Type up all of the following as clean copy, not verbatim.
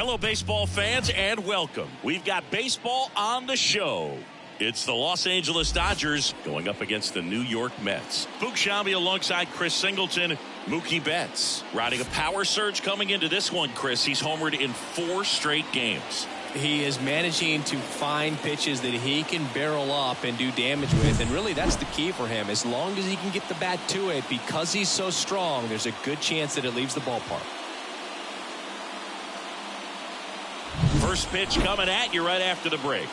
Hello, baseball fans, and welcome. We've got baseball on the show. It's the Los Angeles Dodgers going up against the New York Mets. Boog Sciambi alongside Chris Singleton, Mookie Betts riding a power surge coming into this one, Chris. He's homered in 4 straight games. He is managing to find pitches that he can barrel up and do damage with, and really that's the key for him. As long as he can get the bat to it, because he's so strong, there's a good chance that it leaves the ballpark. First pitch coming at you right after the break.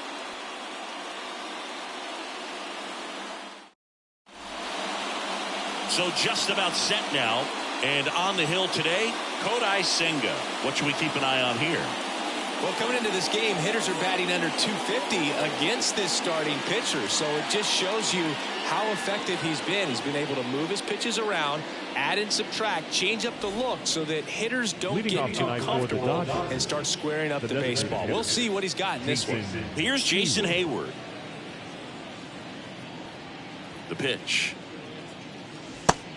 So just about set now, and on the hill today, Kodai Senga. What should we keep an eye on here? Well, coming into this game, hitters are batting under 250 against this starting pitcher, so it just shows you how effective he's been. He's been able to move his pitches around, add and subtract, change up the look so that hitters don't get too comfortable and start squaring up the baseball. We'll see what he's got in this one. Here's Jason Hayward. The pitch.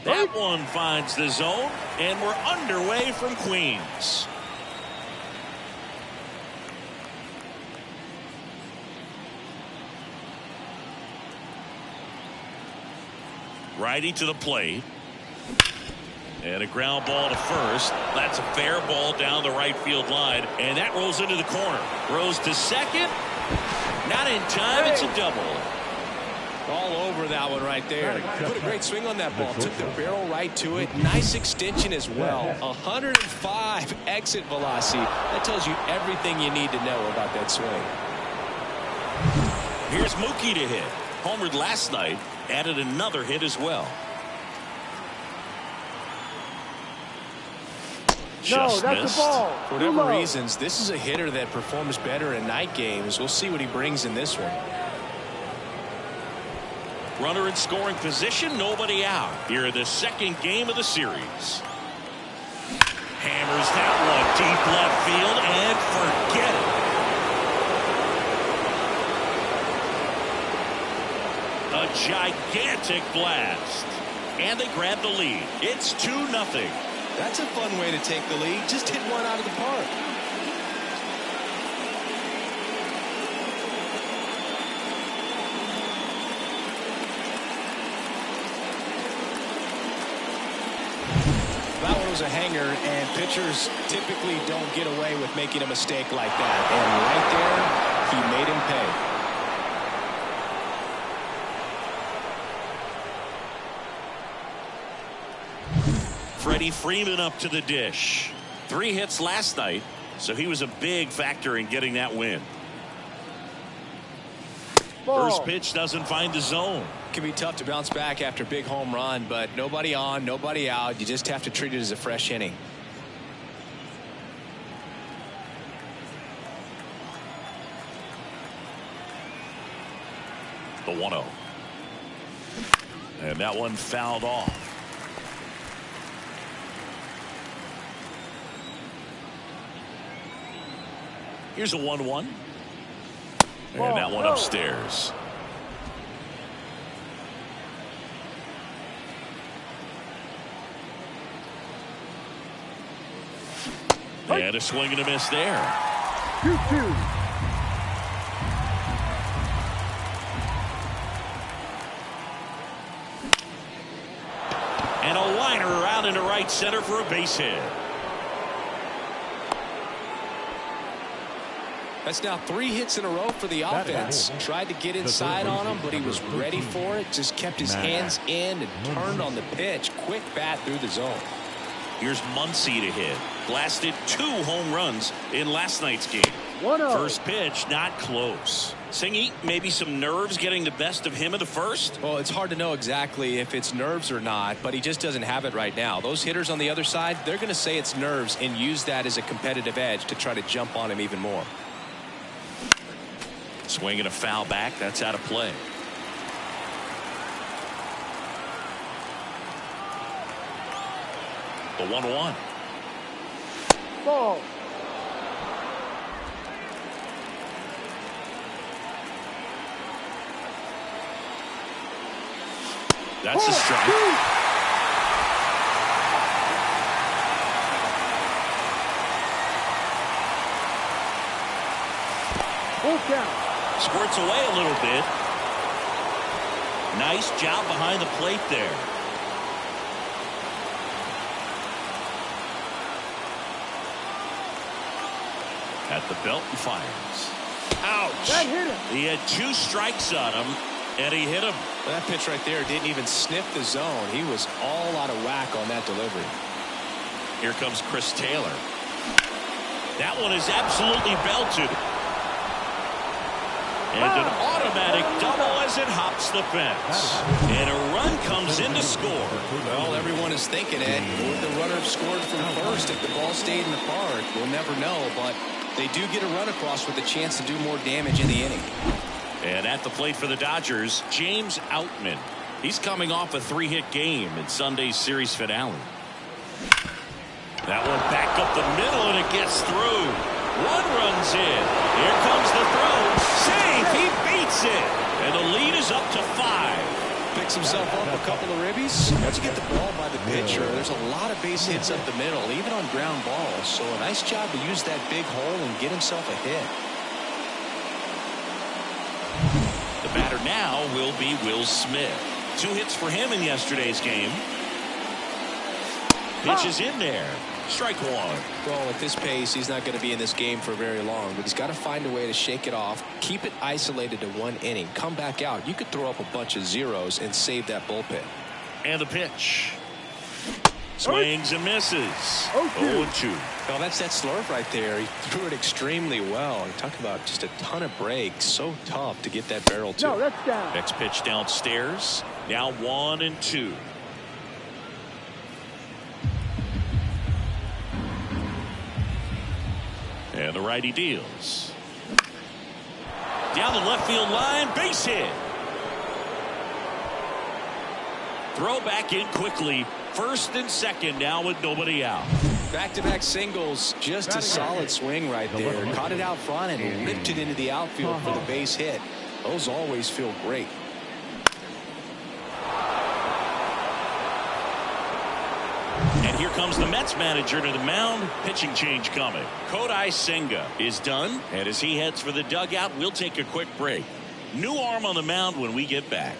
That one finds the zone, and we're underway from Queens. Righty to the plate. And a ground ball to first. That's a fair ball down the right field line. And that rolls into the corner. Throws to second. Not in time. It's a double. All over that one right there. Put a great swing on that ball. Took the barrel right to it. Nice extension as well. 105 exit velocity. That tells you everything you need to know about that swing. Here's Mookie to hit. Homered last night. Added another hit as well. Just that's missed. the ball. For whatever reasons, this is a hitter that performs better in night games. We'll see what he brings in this one. Runner in scoring position, nobody out. Here in the second game of the series. Hammers that one deep left field and forget it. A gigantic blast. And they grab the lead. It's 2-0. That's a fun way to take the lead. Just hit one out of the park. That one was a hanger, and pitchers typically don't get away with making a mistake like that. And right there, he made him pay. Freddie Freeman up to the dish. 3 hits last night, so he was a big factor in getting that win. First pitch doesn't find the zone. Can be tough to bounce back after a big home run, but nobody on, nobody out. You just have to treat it as a fresh inning. The 1-0. And that one fouled off. Here's a 1-1. And that one upstairs. And a swing and a miss there. 2-2. And a liner around into right center for a base hit. That's now 3 hits in a row for the offense. Tried to get inside on him, but he was ready for it. Just kept his hands in and turned on the pitch. Quick bat through the zone. Here's Muncy to hit. Blasted 2 home runs in last night's game. 1-0. First pitch, not close. Singy, maybe some nerves getting the best of him in the first? Well, it's hard to know exactly if it's nerves or not, but he just doesn't have it right now. Those hitters on the other side, they're going to say it's nerves and use that as a competitive edge to try to jump on him even more. Swing and a foul back. That's out of play. The 1-1. Ball. That's a strike. Full count. Squirts away a little bit. Nice job behind the plate there. At the belt and fires. Ouch. That hit him. He had 2 strikes on him, and he hit him. That pitch right there didn't even sniff the zone. He was all out of whack on that delivery. Here comes Chris Taylor. That one is absolutely belted. And an automatic double as it hops the fence. And a run comes in to score. Well, everyone is thinking it. Would the runner have scored from first if the ball stayed in the park? We'll never know, but they do get a run across with a chance to do more damage in the inning. And at the plate for the Dodgers, James Outman. He's coming off a 3-hit game in Sunday's series finale. That one back up the middle, and it gets through. One runs in. Here comes the throw. Safe. He beats it. And the lead is up to 5. Picks himself up a couple of ribbies. Once you get the ball by the pitcher, there's a lot of base hits up the middle, even on ground balls. So a nice job to use that big hole and get himself a hit. The batter now will be Will Smith. 2 hits for him in yesterday's game. Pitch is in there. Strike 1. Well, at this pace, he's not going to be in this game for very long, but he's got to find a way to shake it off, keep it isolated to 1 inning, come back out. You could throw up a bunch of zeros and save that bullpen. And the pitch. Swings and misses. 0-2. Well, that's that slurve right there. He threw it extremely well. And talk about just a ton of breaks. So tough to get that barrel to. No, that's down. Next pitch downstairs. Now 1-2. And the righty deals. Down the left field line, base hit. Throw back in quickly. First and second now with nobody out. Back-to-back singles, just a solid swing right there. Caught it out front and ripped it into the outfield for the base hit. Those always feel great. And here comes the Mets manager to the mound. Pitching change coming. Kodai Senga is done. And as he heads for the dugout, we'll take a quick break. New arm on the mound when we get back.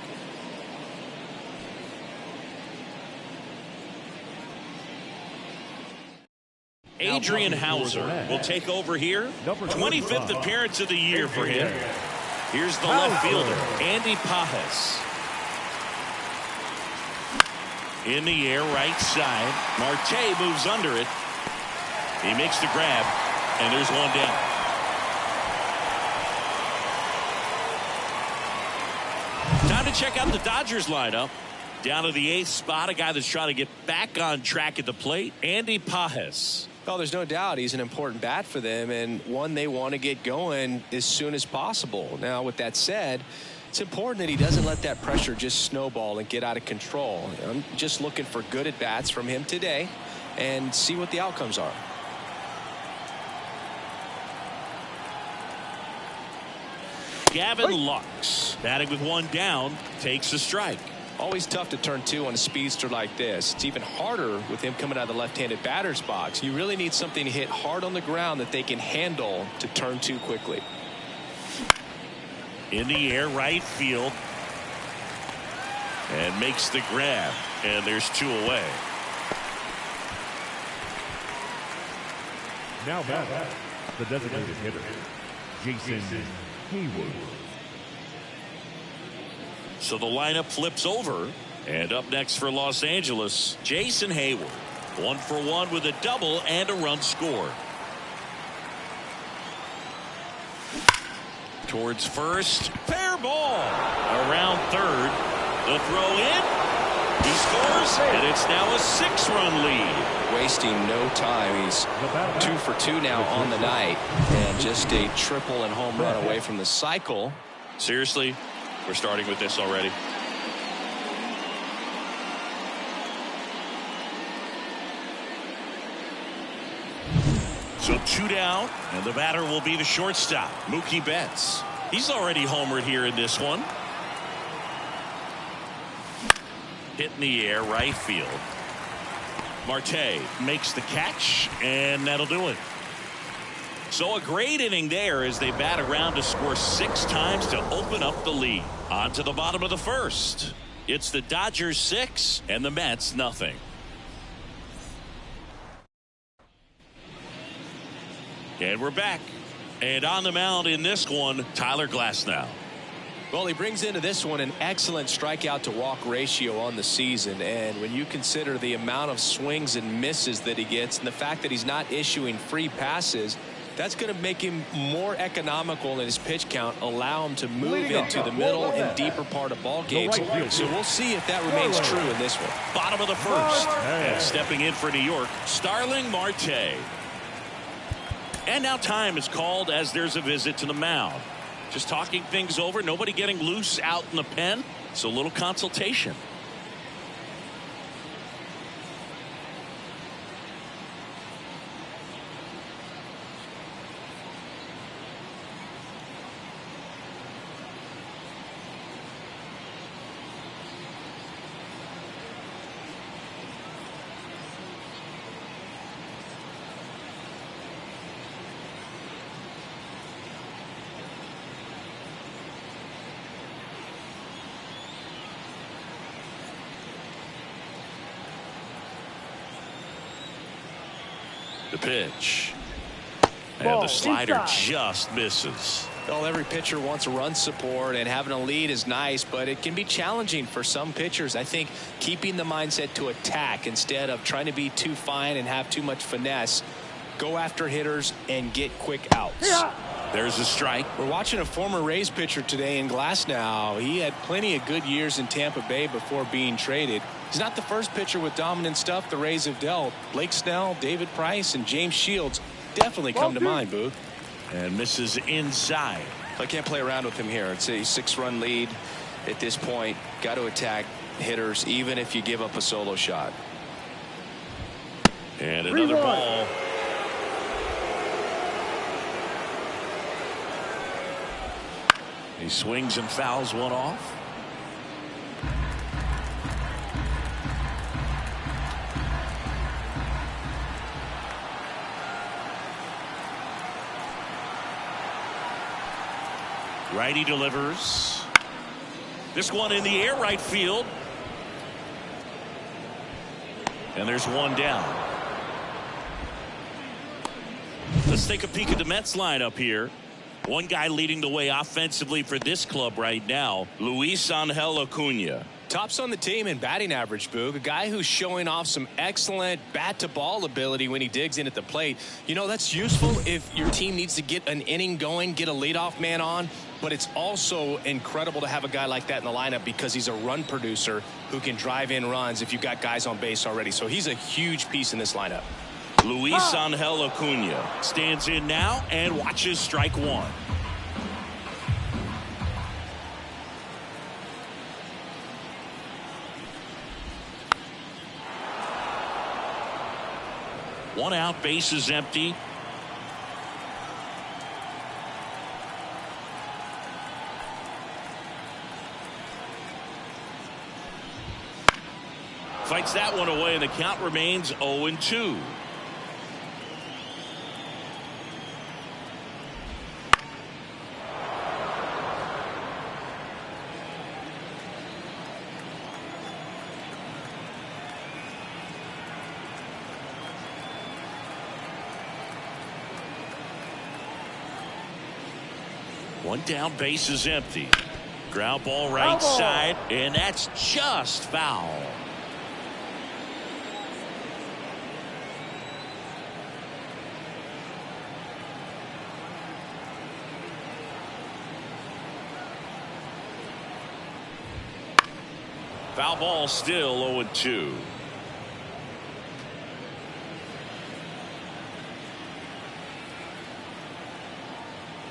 Adrian Hauser will take over here. 25th appearance of the year for him. Here's the left fielder, Andy Pages. In the air, right side. Marte moves under it. He makes the grab, and there's one down. Time to check out the Dodgers lineup. Down to the 8th spot, a guy that's trying to get back on track at the plate, Andy Pages. Well, there's no doubt he's an important bat for them and one they want to get going as soon as possible. Now, with that said, it's important that he doesn't let that pressure just snowball and get out of control. I'm just looking for good at-bats from him today and see what the outcomes are. Gavin Lux, batting with one down, takes a strike. Always tough to turn 2 on a speedster like this. It's even harder with him coming out of the left-handed batter's box. You really need something to hit hard on the ground that they can handle to turn 2 quickly. In the air, right field. And makes the grab. And there's 2 away. Now back, the designated hitter, Jason Heyward. So the lineup flips over. And up next for Los Angeles, Jason Heyward. 1 for 1 with a double and a run scored. Towards first. Fair ball. Around third. The throw in. He scores. And it's now a 6-run lead. Wasting no time. He's 2 for 2 now on the night. And just a triple and home run away from the cycle. Seriously? We're starting with this already. So 2 down, and the batter will be the shortstop, Mookie Betts. He's already homered here in this one. Hit in the air, right field. Marte makes the catch, and that'll do it. So a great inning there as they bat around to score 6 times to open up the lead. On to the bottom of the first. It's the Dodgers 6 and the Mets nothing. And we're back. And on the mound in this one, Tyler Glasnow. Well, he brings into this one an excellent strikeout to walk ratio on the season. And when you consider the amount of swings and misses that he gets and the fact that he's not issuing free passes, that's going to make him more economical in his pitch count, allow him to move into the middle and deeper part of ball games. So we'll see if that remains true in this one. Bottom of the first. And stepping in for New York, Starling Marte. And now time is called as there's a visit to the mound. Just talking things over. Nobody getting loose out in the pen. So a little consultation. The pitch. And the slider just misses. Well, every pitcher wants run support, and having a lead is nice, but it can be challenging for some pitchers. I think keeping the mindset to attack instead of trying to be too fine and have too much finesse. Go after hitters and get quick outs. There's a strike. We're watching a former Rays pitcher today in Glasnow. He had plenty of good years in Tampa Bay before being traded. He's not the first pitcher with dominant stuff the Rays have dealt. Blake Snell, David Price, and James Shields definitely come to mind, Booth. And misses inside. I can't play around with him here. It's a 6-run lead at this point. Got to attack hitters even if you give up a solo shot. And another ball. He swings and fouls one off. Righty delivers. This one in the air, right field. And there's one down. Let's take a peek at the Mets lineup here. One guy leading the way offensively for this club right now, Luis Angel Acuna. Tops on the team in batting average, Boog. A guy who's showing off some excellent bat-to-ball ability when he digs in at the plate. You know, that's useful if your team needs to get an inning going, get a leadoff man on. But it's also incredible to have a guy like that in the lineup because he's a run producer who can drive in runs if you've got guys on base already. So he's a huge piece in this lineup. Luis Angel Acuna stands in now and watches strike one. One out, base is empty. Fights that one away, and the count remains 0-2. One down, base is empty. Ground ball right side, and that's just foul. Foul ball, still 0-2.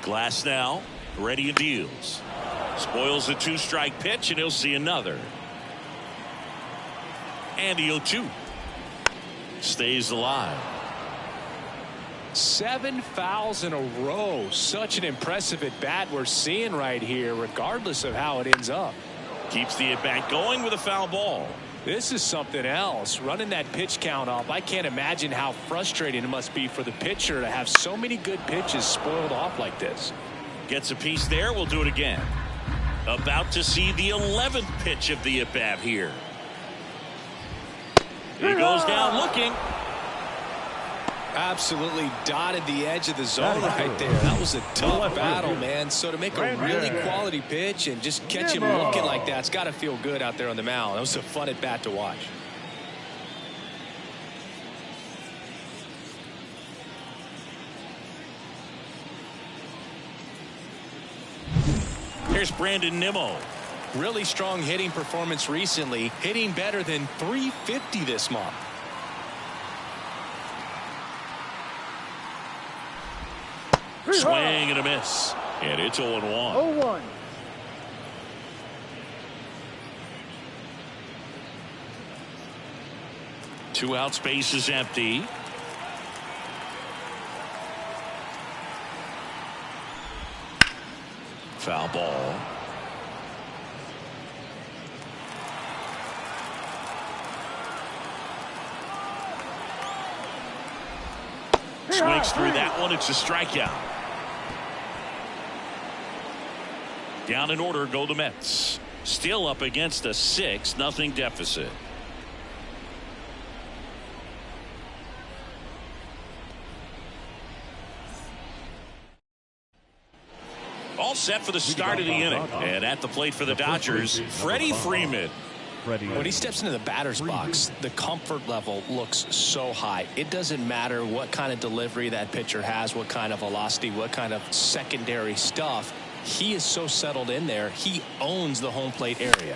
Glasnow ready and deals. Spoils the 2-strike pitch, and he'll see another. And the 0-2 stays alive. 7 fouls in a row. Such an impressive at bat we're seeing right here, regardless of how it ends up. Keeps the at bat going with a foul ball. This is something else. Running that pitch count up, I can't imagine how frustrating it must be for the pitcher to have so many good pitches spoiled off like this. Gets a piece there. We'll do it again. About to see the 11th pitch of the at-bat here. He goes down looking. Absolutely dotted the edge of the zone right there. That was a tough battle, man. So to make a really quality pitch and just catch him looking like that, it's got to feel good out there on the mound. That was a fun at bat to watch. Here's Brandon Nimmo. Really strong hitting performance recently, hitting better than .350 this month. Swing and a miss. And it's 0-1. 0-1. Two out, space is empty. Foul ball. Swings through that one. It's a strikeout. Down in order go the Mets. Still up against a 6-0 deficit. All set for the start of the inning. And at the plate for the Dodgers, Freddie Freeman. When he steps into the batter's box, the comfort level looks so high. It doesn't matter what kind of delivery that pitcher has, what kind of velocity, what kind of secondary stuff. He is so settled in there. He owns the home plate area.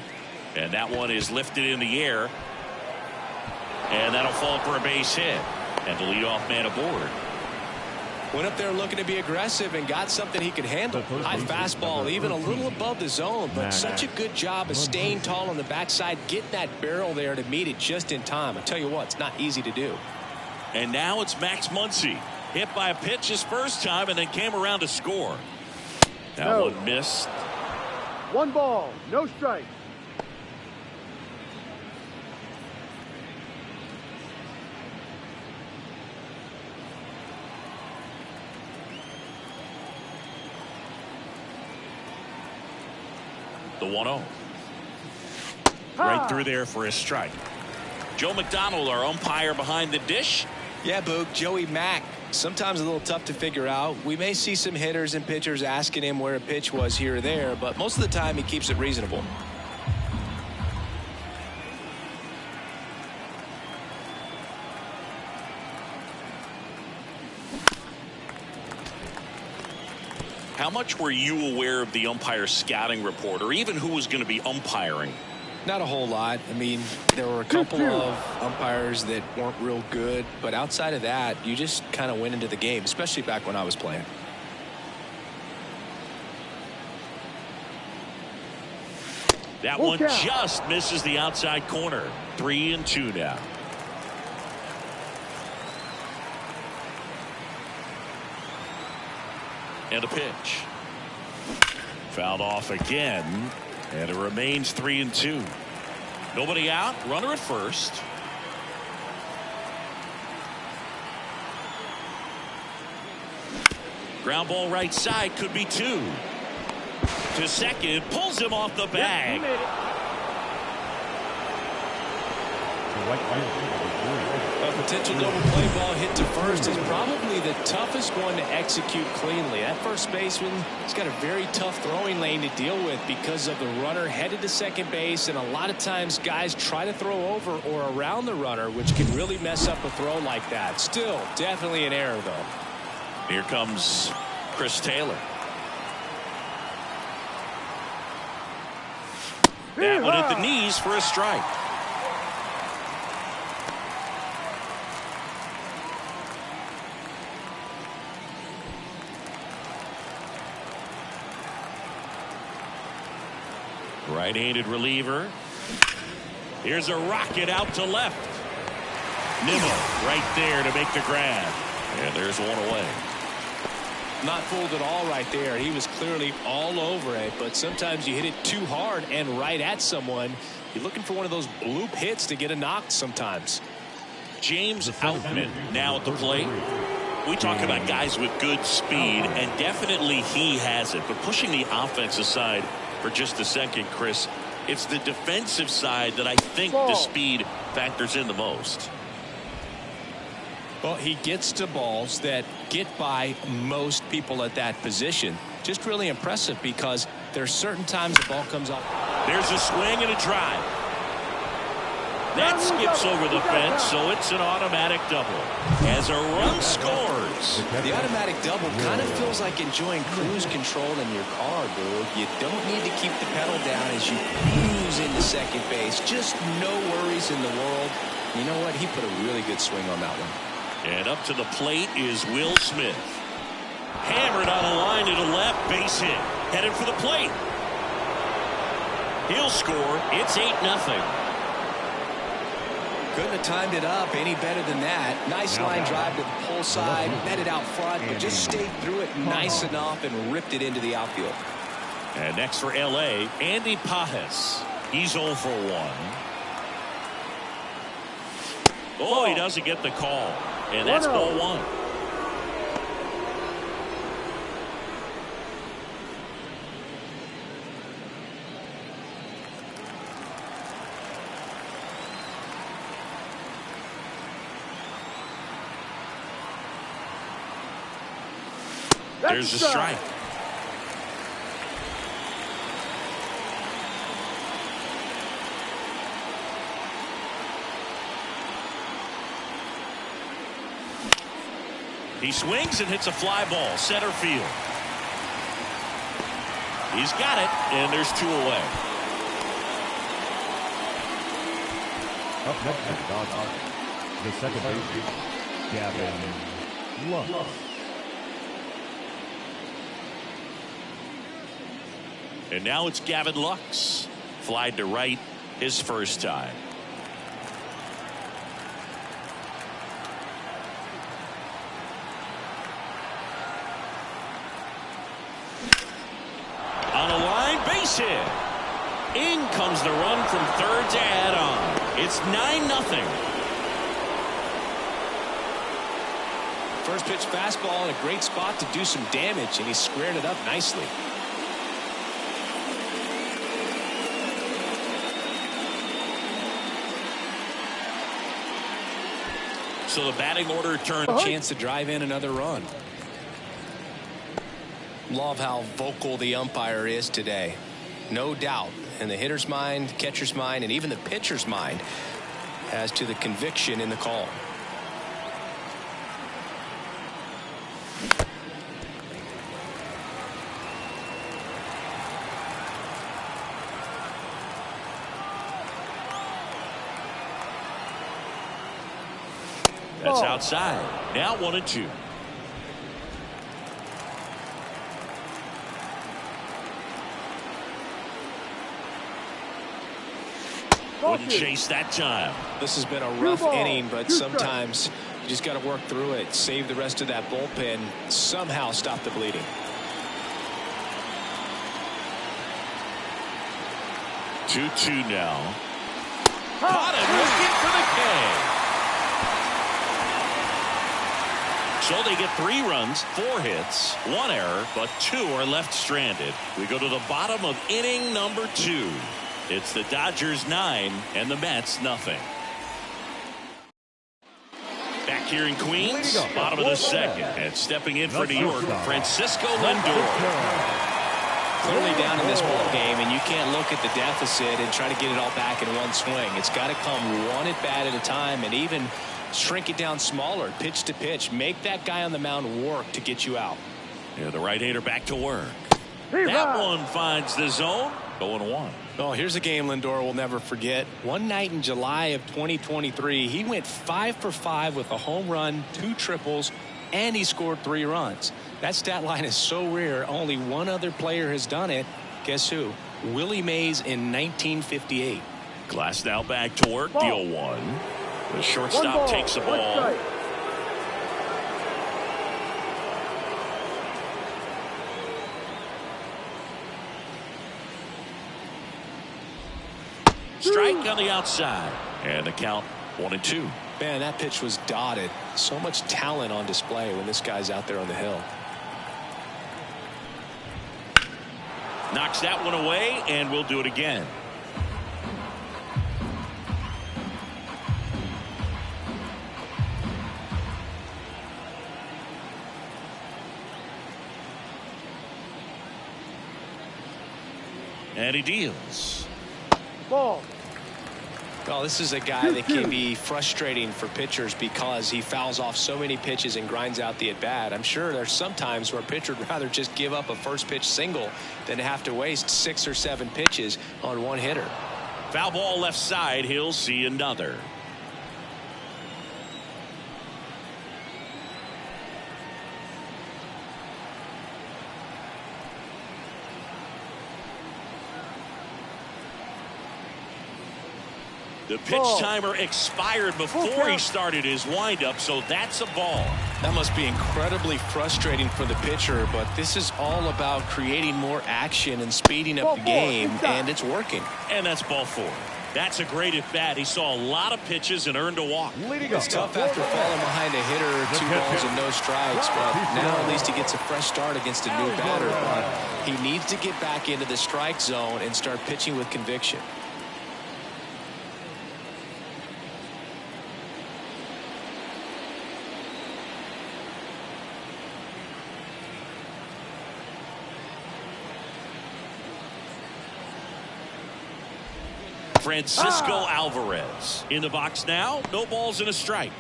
And that one is lifted in the air. And that'll fall for a base hit. And the leadoff man aboard. Went up there looking to be aggressive and got something he could handle. High fastball, even a little above the zone, but such a good job of staying tall on the backside, getting that barrel there to meet it just in time. I tell you what, it's not easy to do. And now it's Max Muncy. Hit by a pitch his first time and then came around to score. That one missed. 1 ball, no strike. The 1-0. Right through there for a strike. Joe McDonald, our umpire behind the dish. Yeah, Boog, Joey Mack. Sometimes a little tough to figure out. We may see some hitters and pitchers asking him where a pitch was here or there, but most of the time he keeps it reasonable. How much were you aware of the umpire scouting report, or even who was going to be umpiring? Not a whole lot. I mean, there were a couple of umpires that weren't real good, but outside of that, you just kind of went into the game, especially back when I was playing. That one just misses the outside corner. 3-2 now. And a pitch. Fouled off again. And it remains 3-2. Nobody out. Runner at first. Ground ball right side. Could be 2. To second. Pulls him off the bag. A potential double play ball hit to first is probably the toughest one to execute cleanly. That first baseman has got a very tough throwing lane to deal with because of the runner headed to second base, and a lot of times guys try to throw over or around the runner, which can really mess up a throw like that. Still, definitely an error, though. Here comes Chris Taylor. That one at the knees for a strike. Right-handed reliever. Here's a rocket out to left. Nimmo right there to make the grab. And there's one away. Not fooled at all right there. He was clearly all over it, but sometimes you hit it too hard and right at someone. You're looking for one of those bloop hits to get a knock sometimes. James Outman now at the plate. We talk about guys with good speed, and definitely he has it. But pushing the offense aside for just a second, Chris, it's the defensive side that I think the speed factors in the most. Well, he gets to balls that get by most people at that position. Just really impressive because there's certain times the ball comes up. There's a swing and a drive. That skips over the fence, so it's an automatic double. As a run scores. The automatic double kind of feels like enjoying cruise control in your car, dude. You don't need to keep the pedal down as you cruise into second base. Just no worries in the world. You know what? He put a really good swing on that one. And up to the plate is Will Smith. Hammered on a line to the left, base hit. Headed for the plate. He'll score. It's 8-0. Couldn't have timed it up any better than that. Nice line drive to the pull side, met it out front, but just stayed through it nice enough and ripped it into the outfield. And next for L.A., Andy Pages. He's 0 for 1. Oh, he doesn't get the call. And that's ball 1. There's a strike. He swings and hits a fly ball center field. He's got it, and there's 2 away. Up next at the Dodgers, the second baseman, Gavin Lux. And now it's Gavin Lux. Flied to right his first time. On a line, base hit. In comes the run from third to add on. It's 9-0. First pitch fastball in a great spot to do some damage, and he squared it up nicely. So the batting order turns. A chance to drive in another run. Love how vocal the umpire is today. No doubt in the hitter's mind, catcher's mind, and even the pitcher's mind as to the conviction in the call. That's outside. Now 1-2. Wouldn't chase that time. This has been a rough inning, but sometimes you just got to work through it. Save the rest of that bullpen. Somehow stop the bleeding. 2-2 now. Caught him looking for the K. So they get 3 runs, 4 hits, 1 error, but 2 are left stranded. We go to the bottom of inning number 2. It's the Dodgers 9 and the Mets nothing. Back here in Queens, bottom of the second, and stepping in for New York, Francisco Lindor. Clearly down in this ball game, and you can't look at the deficit and try to get it all back in one swing. It's got to come one at bat at a time, and even shrink it down smaller, pitch to pitch. Make that guy on the mound work to get you out. Yeah, the right-hander back to work. That one finds the zone. 0-1. Oh, here's a game Lindor will never forget. One night in July of 2023, he went 5 for 5 with a home run, 2 triples, and he scored 3 runs. That stat line is so rare. Only one other player has done it. Guess who? Willie Mays in 1958. Glass now back to work. The 0-1. The shortstop takes the ball. Strike on the outside. And the count 1-2. Man, that pitch was dotted. So much talent on display when this guy's out there on the hill. Knocks that one away, and we'll do it again. And he deals. Ball. Well, this is a guy that can be frustrating for pitchers because he fouls off so many pitches and grinds out the at-bat. I'm sure there's some times where a pitcher would rather just give up a first pitch single than have to waste 6 or 7 pitches on one hitter. Foul ball left side. He'll see another. The pitch timer expired before he started his windup, so that's a ball. That must be incredibly frustrating for the pitcher, but this is all about creating more action and speeding up the game, and it's working. And that's ball 4. That's a great at bat. He saw a lot of pitches and earned a walk. It's tough after falling behind a hitter, 2 balls and no strikes, but now at least he gets a fresh start against a new batter. But he needs to get back into the strike zone and start pitching with conviction. Francisco Alvarez in the box now. No balls and a strike.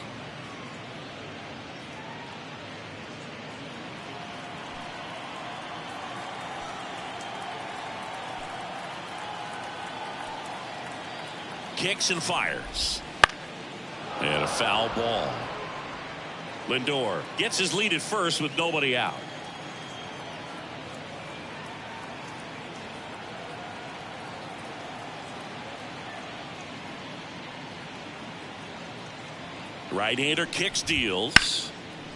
Kicks and fires. And a foul ball. Lindor gets his lead at first with nobody out. Right-hander kicks, deals.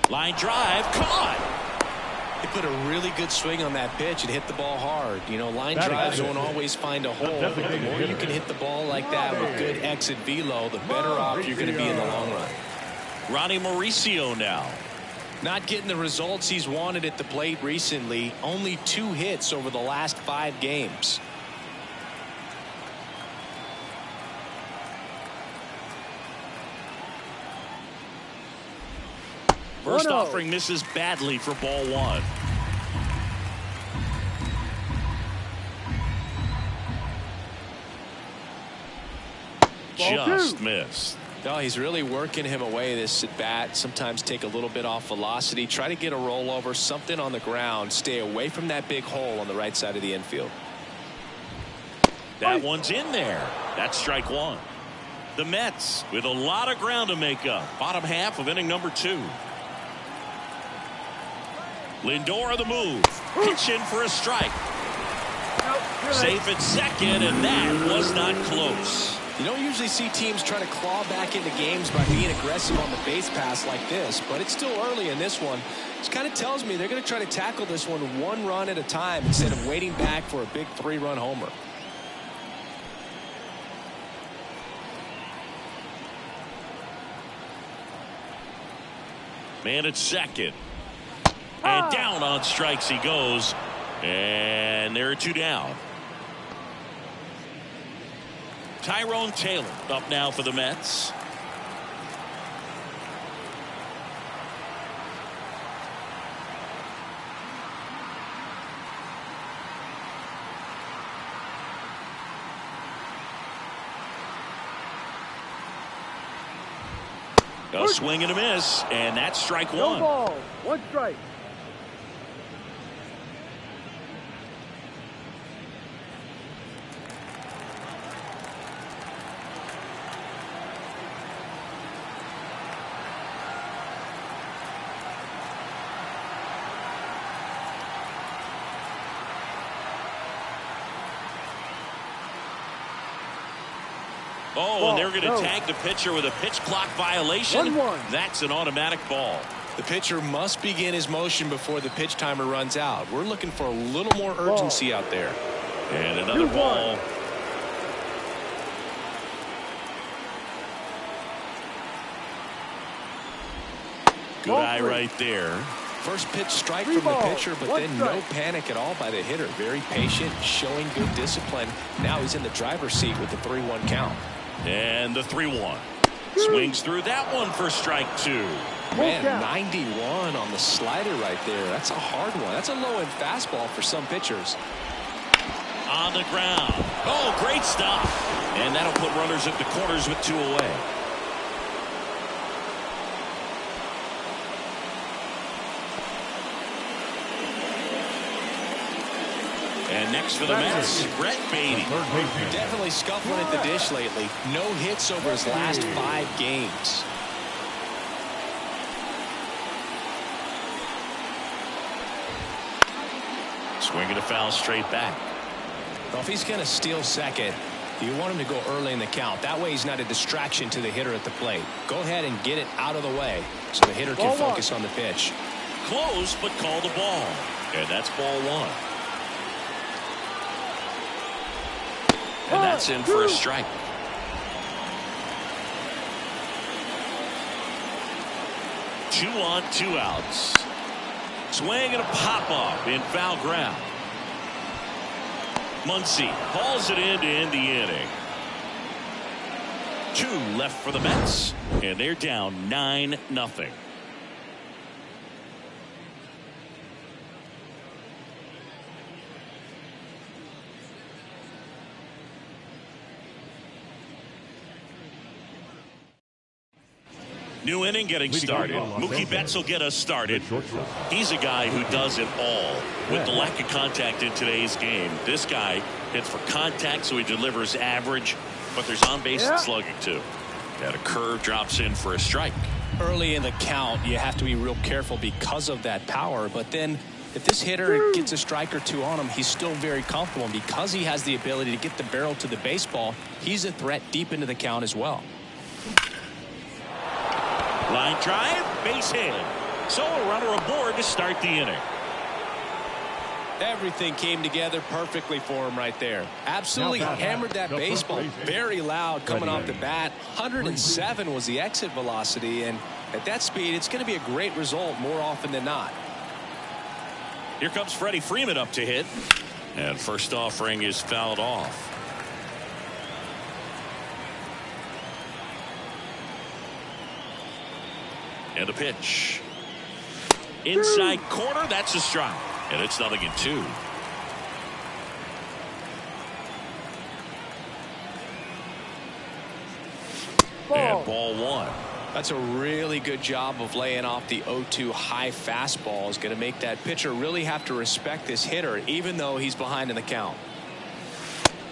Line drive, caught. He put a really good swing on that pitch and hit the ball hard. You know, line drives don't always find a hole, but the more you can hit the ball like that with good exit velo, the better off you're going to be in the long run. Ronnie Mauricio now. Not getting the results he's wanted at the plate recently. Only 2 hits over the last 5 games. First offering misses badly for ball 1. Just missed. No, he's really working him away this at bat. Sometimes take a little bit off velocity. Try to get a rollover, something on the ground. Stay away from that big hole on the right side of the infield. That one's in there. That's strike 1. The Mets with a lot of ground to make up. Bottom half of inning number 2. Lindor on the move. Pitch in for a strike. Safe at second, and that was not close. You don't usually see teams try to claw back into games by being aggressive on the base pass like this, but it's still early in this one. This kind of tells me they're going to try to tackle this one 1 run at a time instead of waiting back for a big 3-run homer. Man at second. And down on strikes he goes. And there are 2 down. Tyrone Taylor up now for the Mets. A swing and a miss, and that's strike 1. No ball, 1 strike. Oh, and they're going to tag the pitcher with a pitch clock violation. 1-1. That's an automatic ball. The pitcher must begin his motion before the pitch timer runs out. We're looking for a little more urgency out there. And another ball. Good eye right there. First pitch strike from the pitcher, but then no panic at all by the hitter. Very patient, showing good discipline. Now he's in the driver's seat with the 3-1 count. And the 3-1. Swings through that one for strike 2. Man, 91 on the slider right there. That's a hard one. That's a low-end fastball for some pitchers. On the ground. Oh, great stop. And that'll put runners at the corners with 2 away. And next for the Mets, Brett Baty. Definitely scuffling at the dish lately. No hits over his last 5 games. Swinging a foul straight back. Well, if he's going to steal second, you want him to go early in the count. That way he's not a distraction to the hitter at the plate. Go ahead and get it out of the way so the hitter can focus on the pitch. Close, but call the ball. And that's ball 1. And that's in for a strike. Two on, 2 outs. Swing and a pop-up in foul ground. Muncy hauls it in to end the inning. 2 left for the Mets, and they're down 9-0. New inning getting started. Mookie Betts will get us started. He's a guy who does it all. With the lack of contact in today's game, this guy hits for contact, so he delivers average, but there's on-base and slugging too. That a curve drops in for a strike. Early in the count, you have to be real careful because of that power, but then if this hitter gets a strike or 2 on him, he's still very comfortable. And because he has the ability to get the barrel to the baseball, he's a threat deep into the count as well. Line drive, base hit. So a runner aboard to start the inning. Everything came together perfectly for him right there. Absolutely hammered that baseball. Very loud coming off the bat. 107 was the exit velocity, and at that speed, it's going to be a great result more often than not. Here comes Freddie Freeman up to hit. And first offering is fouled off. And a pitch. Inside corner, that's a strike. And it's 0-2. And ball 1. That's a really good job of laying off the 0-2 high fastball. Is going to make that pitcher really have to respect this hitter, even though he's behind in the count.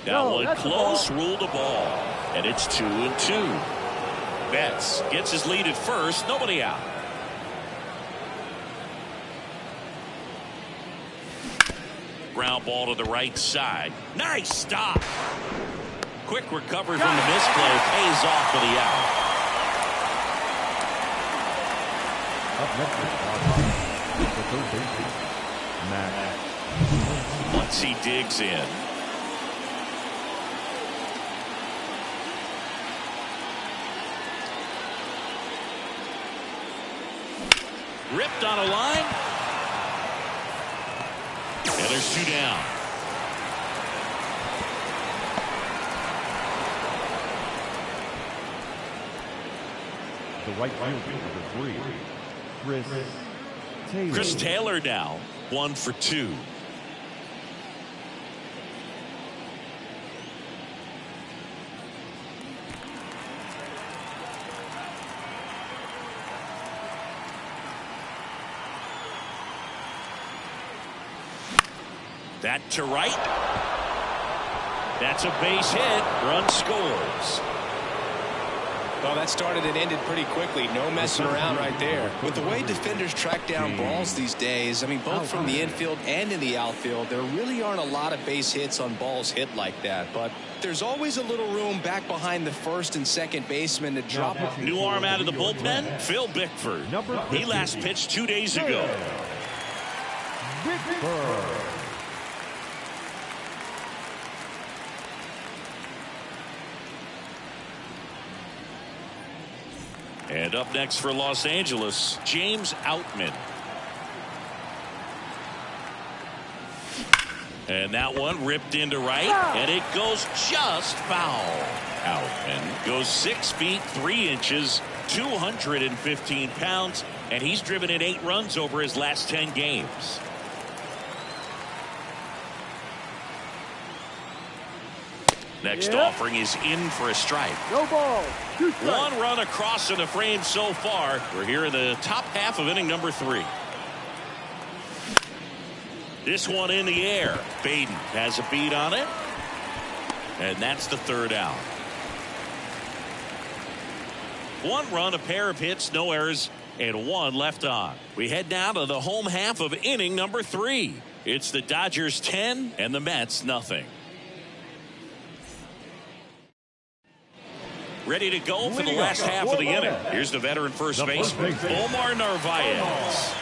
Now one close, ruled a ball. And it's 2-2. Betts gets his lead at first, nobody out. Ground ball to the right side. Nice stop. Quick recovery from the misplay, pays off for the out. Up next, the third baseman, Matt. Once he digs in. Ripped on a line. And there's 2 down. The right fielder, number 3, Chris Taylor now 1 for 2. That to right. That's a base hit. Run scores. Well, that started and ended pretty quickly. No messing around right there. With the way defenders track down balls these days, I mean, both from the infield and in the outfield, there really aren't a lot of base hits on balls hit like that. But there's always a little room back behind the first and second baseman to drop it. New arm out of the bullpen, Phil Bickford. He last pitched 2 days ago. Bickford. And up next for Los Angeles, James Outman. And that one ripped into right, and it goes just foul. Outman goes 6 feet 3 inches, 215 pounds, and he's driven in 8 runs over his last 10 games. Next offering is in for a strike. No ball. 2 strikes. 1 run across in the frame so far. We're here in the top half of inning number 3. This one in the air. Baden has a beat on it. And that's the 3rd out. 1 run, a pair of hits, no errors, and 1 left on. We head now to the home half of inning number 3. It's the Dodgers 10 and the Mets nothing. Ready to go for the last half of the inning. Here's the veteran first baseman, Omar Narvaez.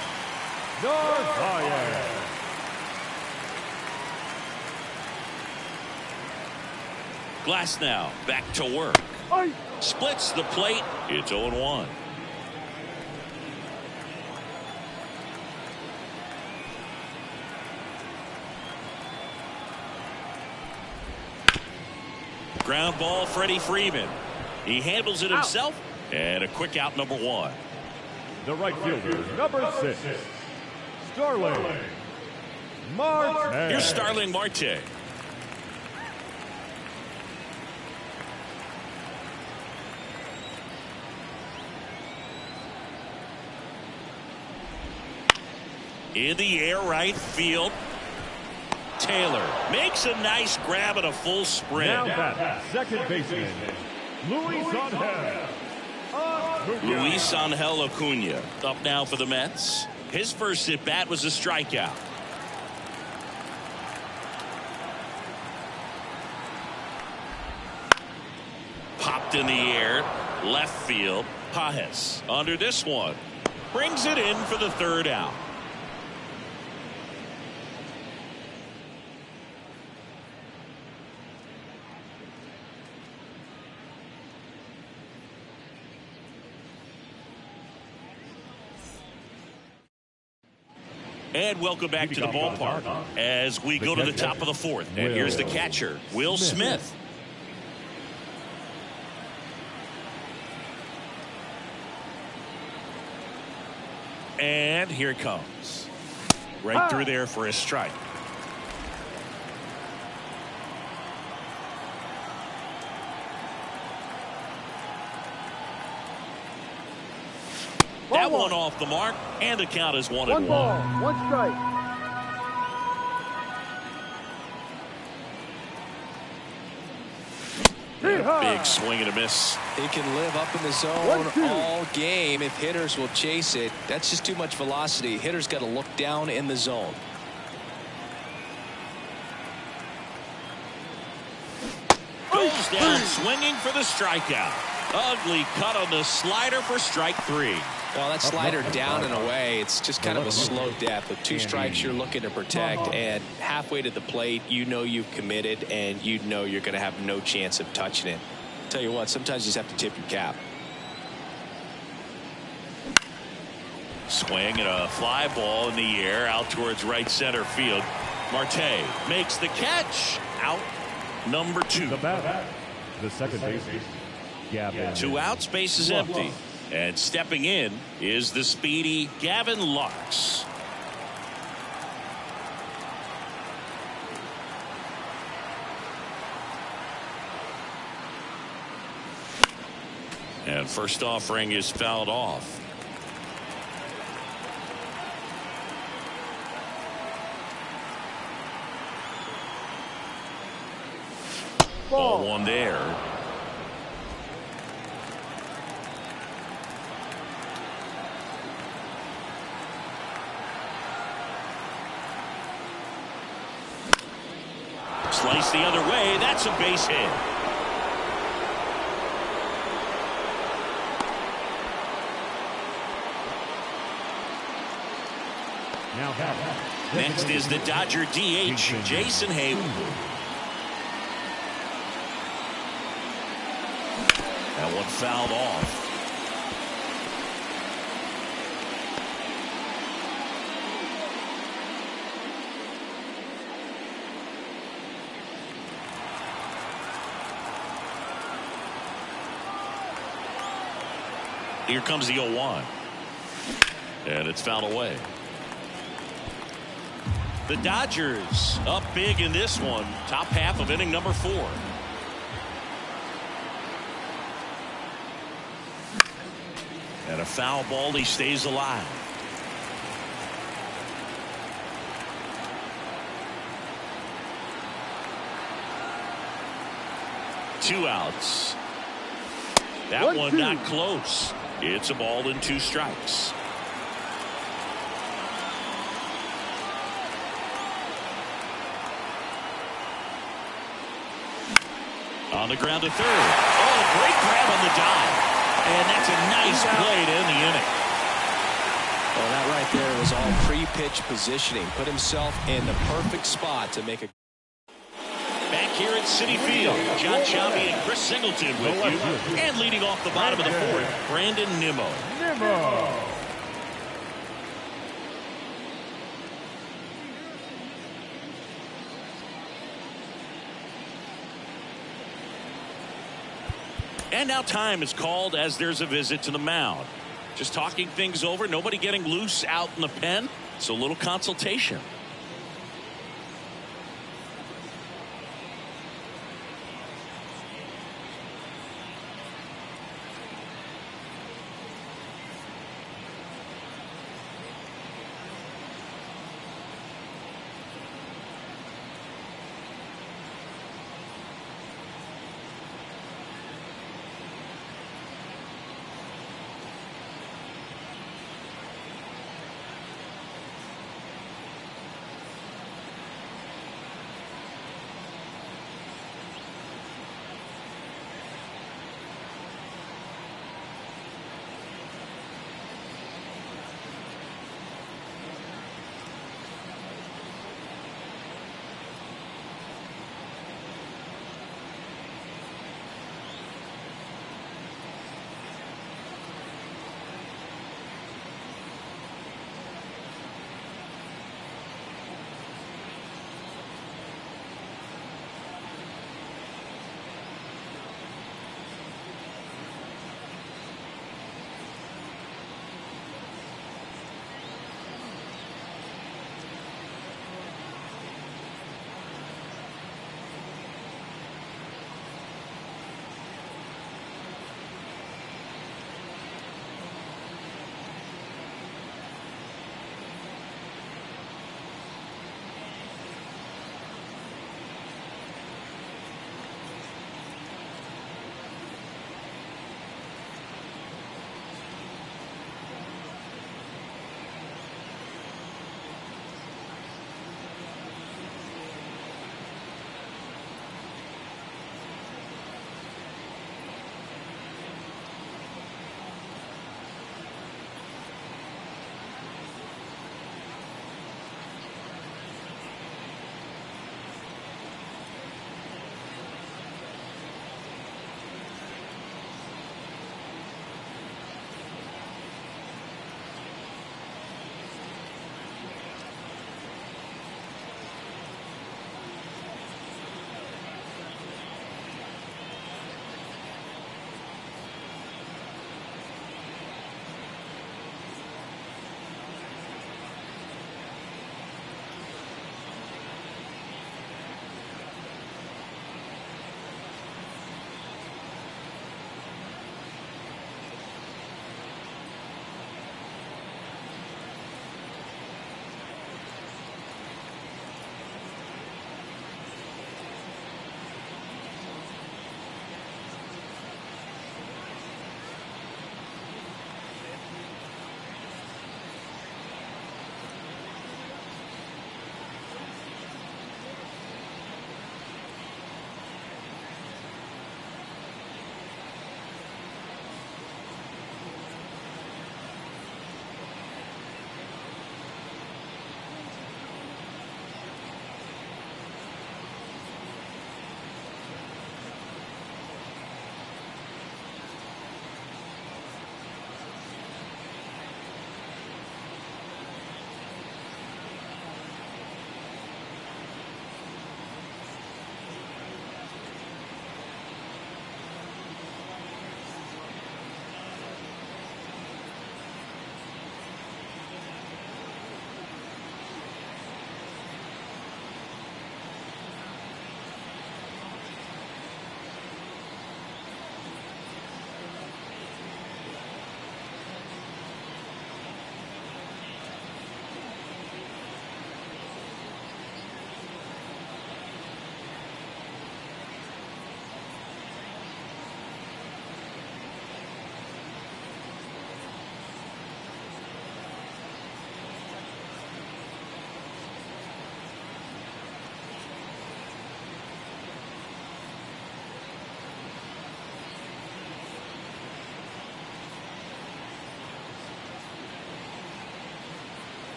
Glasnow back to work. Splits the plate. It's 0-1. Ground ball, Freddie Freeman. He handles it himself. And a quick out, number 1. The right fielder, number 6, Starling Marte. Here's Starling Marte. In the air, right field. Taylor makes a nice grab and a full sprint. Now bat, second baseman, Luis Angel Acuna up now for the Mets. His first at bat was a strikeout. Popped in the air, left field. Pages under this one, brings it in for the 3rd out. And welcome back to the ballpark as we go to the top of the 4th. And here's the catcher, Will Smith. And here it comes. Right through there for a strike. That one off the mark, and the count is 1-1. 1 ball, 1 strike. Big swing and a miss. He can live up in the zone all game if hitters will chase it. That's just too much velocity. Hitters got to look down in the zone. Goes down swinging for the strikeout. Ugly cut on the slider for strike 3. Well, that slider down and away, it's just kind of a slow death. With 2 strikes, you're looking to protect, and halfway to the plate, you know you've committed, and you know you're going to have no chance of touching it. Tell you what, sometimes you just have to tip your cap. Swing and a fly ball in the air out towards right center field. Marte makes the catch. Out number 2. The second baseman, Gavin. 2 outs, base is empty. And stepping in is the speedy Gavin Lux. And first offering is fouled off. Ball 1 there. Slice the other way. That's a base hit. Next is the Dodger DH, Jason Heyward. That one fouled off. Here comes the 0-1. And it's fouled away. The Dodgers up big in this one. Top half of inning number 4. And a foul ball. He stays alive. Two outs. That one not close. It's a ball and 2 strikes. On the ground to third. Oh, great grab on the dive. And that's a nice play to end the inning. Well, that right there was all pre-pitch positioning. Put himself in the perfect spot to make a. Back here at Citi Field, Jon Sciambi and Chris Singleton with you. And leading off the bottom of the 4th, Brandon Nimmo. And now time is called as there's a visit to the mound. Just talking things over. Nobody getting loose out in the pen. So a little consultation.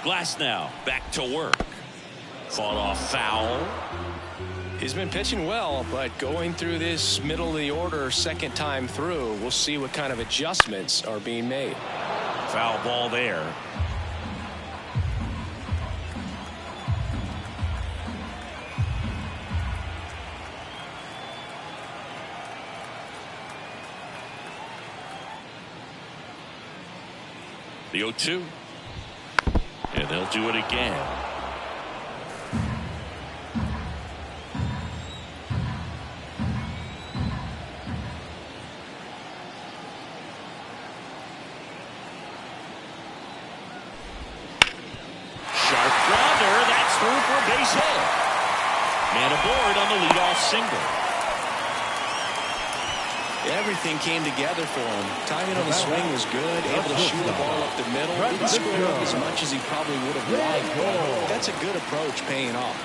Glasnow back to work. Fought off foul. He's been pitching well, but going through this middle of the order second time through, we'll see what kind of adjustments are being made. Foul ball there. The 0-2. And they'll do it again. Sharp grounder. That's through for a base hit. Man aboard on the leadoff single. Everything came together for him. Timing on the swing was good. Able to shoot the ball up the middle. Didn't score up as much as he probably would have liked. But that's a good approach paying off.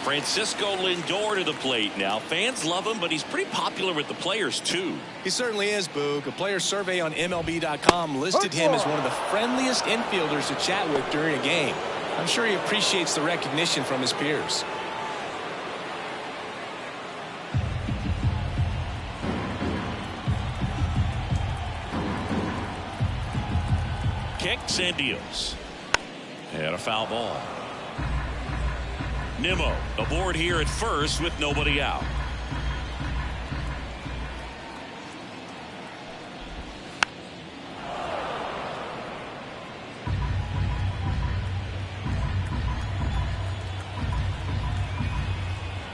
Francisco Lindor to the plate now. Fans love him, but he's pretty popular with the players, too. He certainly is, Boog. A player survey on MLB.com listed him as one of the friendliest infielders to chat with during a game. I'm sure he appreciates the recognition from his peers. Kicks and deals. And a foul ball. Nimmo aboard here at first with nobody out.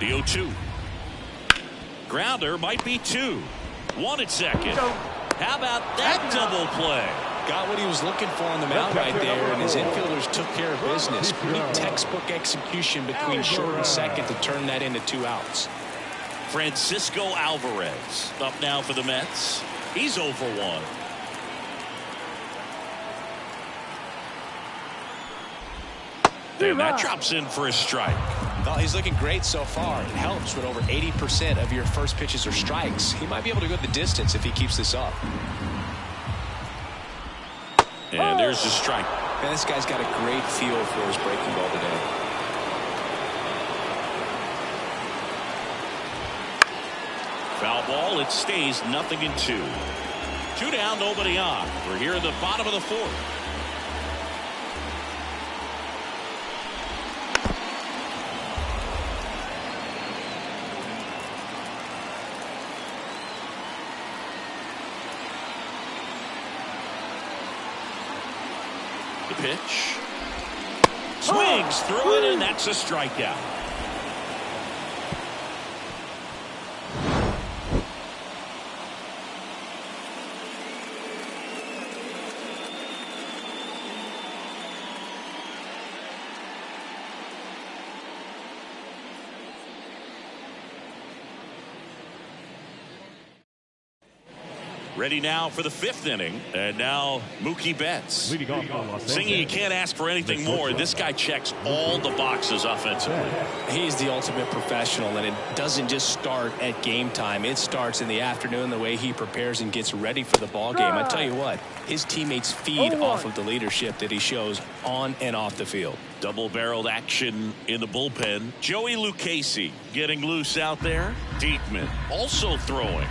The 0-2. Grounder might be two. One at second. How about that double play? Got what he was looking for on the mound right there, and his infielders took care of business. Pretty textbook execution between short and second to turn that into 2 outs. Francisco Alvarez up now for the Mets. He's 0 for 1. And that drops in for a strike. Well, he's looking great so far. It helps when over 80% of your first pitches are strikes. He might be able to go the distance if he keeps this up. And there's the strike. Man, this guy's got a great feel for his breaking ball today. Foul ball. It stays 0-2. 2 down, nobody on. We're here in the bottom of the 4th. The pitch. Swings through it, and that's a strikeout. Ready now for the 5th inning. And now Mookie Betts. Leading off for Los Angeles. Singing, you can't ask for anything more. This guy checks all the boxes offensively. He's the ultimate professional, and it doesn't just start at game time. It starts in the afternoon, the way he prepares and gets ready for the ball game. I tell you what, his teammates feed off of the leadership that he shows on and off the field. Double-barreled action in the bullpen. Joey Lucchesi getting loose out there. Diekman also throwing.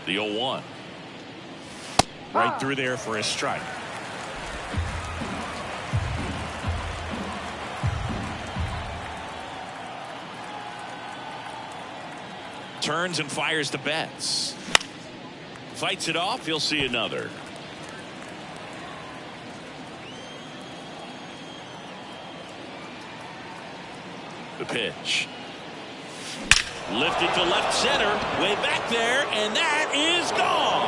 The 0-1. Right through there for a strike. Turns and fires to Betts. Fights it off. He'll see another. The pitch. Lifted to left center, way back there, and that is gone.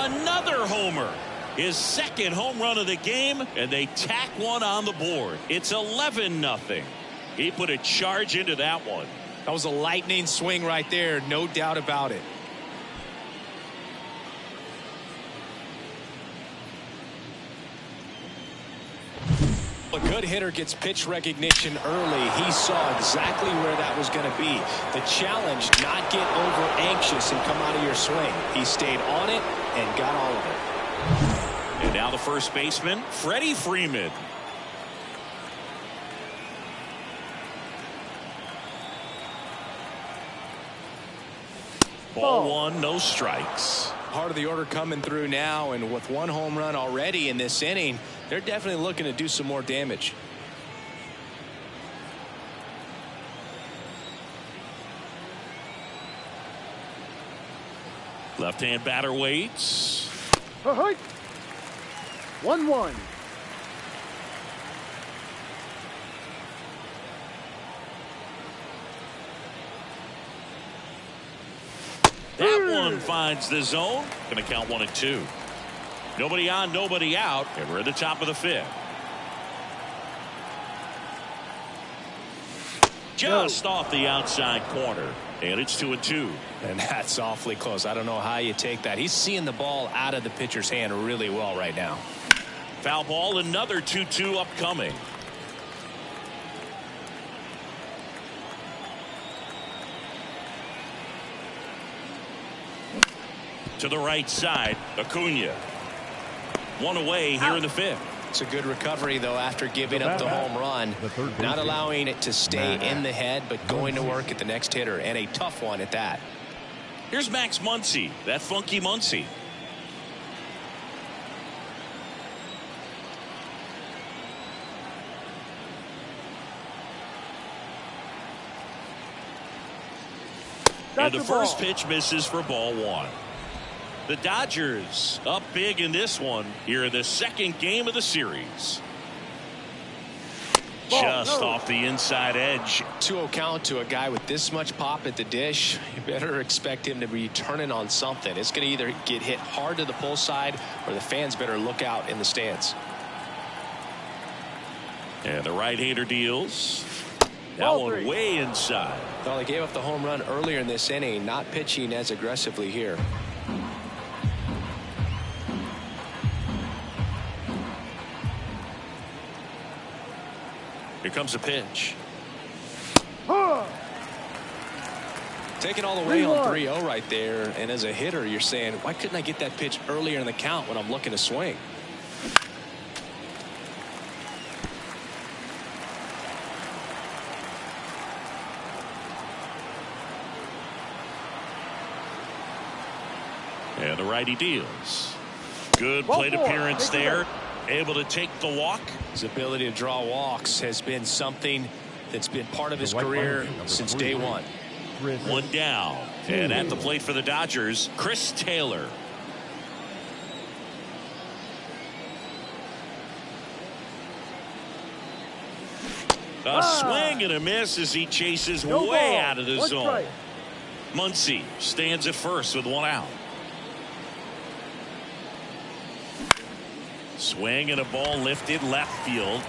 Another homer. His 2nd home run of the game, and they tack one on the board. It's 11-0. He put a charge into that one. That was a lightning swing right there, no doubt about it. A good good hitter gets pitch recognition early, he saw exactly where that was going to be. The challenge, not get over anxious and come out of your swing. He stayed on it and got all of it. And now the first baseman, Freddie Freeman. Ball one, no strikes. Part of the order coming through now, and with one home run already in this inning, they're definitely looking to do some more damage. Left-hand batter waits. 1-1. That one finds the zone. Going to count 1-2. Nobody on, nobody out, and we're at the top of the fifth. Just off the outside corner, and it's 2-2. And that's awfully close. I don't know how you take that. He's seeing the ball out of the pitcher's hand really well right now. Foul ball, another 2-2 upcoming. To the right side, Acuna. One away here in the fifth. It's a good recovery, though, after giving up the home run. Not allowing it to stay in the head, but going to work at the next hitter, and a tough one at that. Here's Max Muncy, that funky Muncy. And the first pitch misses for ball one. The Dodgers up big in this one here in the second game of the series. Just off the inside edge. 2-0 count to a guy with this much pop at the dish. You better expect him to be turning on something. It's going to either get hit hard to the pull side, or the fans better look out in the stands. And the right-hander deals. That one way inside. Well, they gave up the home run earlier in this inning, not pitching as aggressively here. Here comes a pitch. Taking all the way on 3-0 right there, and as a hitter, you're saying, why couldn't I get that pitch earlier in the count when I'm looking to swing? And the righty deals. Good plate appearance there. Able to take the walk. His ability to draw walks has been something that's been part of his career since day one. One down. And at the plate for the Dodgers, Chris Taylor. A swing and a miss as he chases way out of the zone. Muncy stands at first with one out. Swing and a ball lifted left field.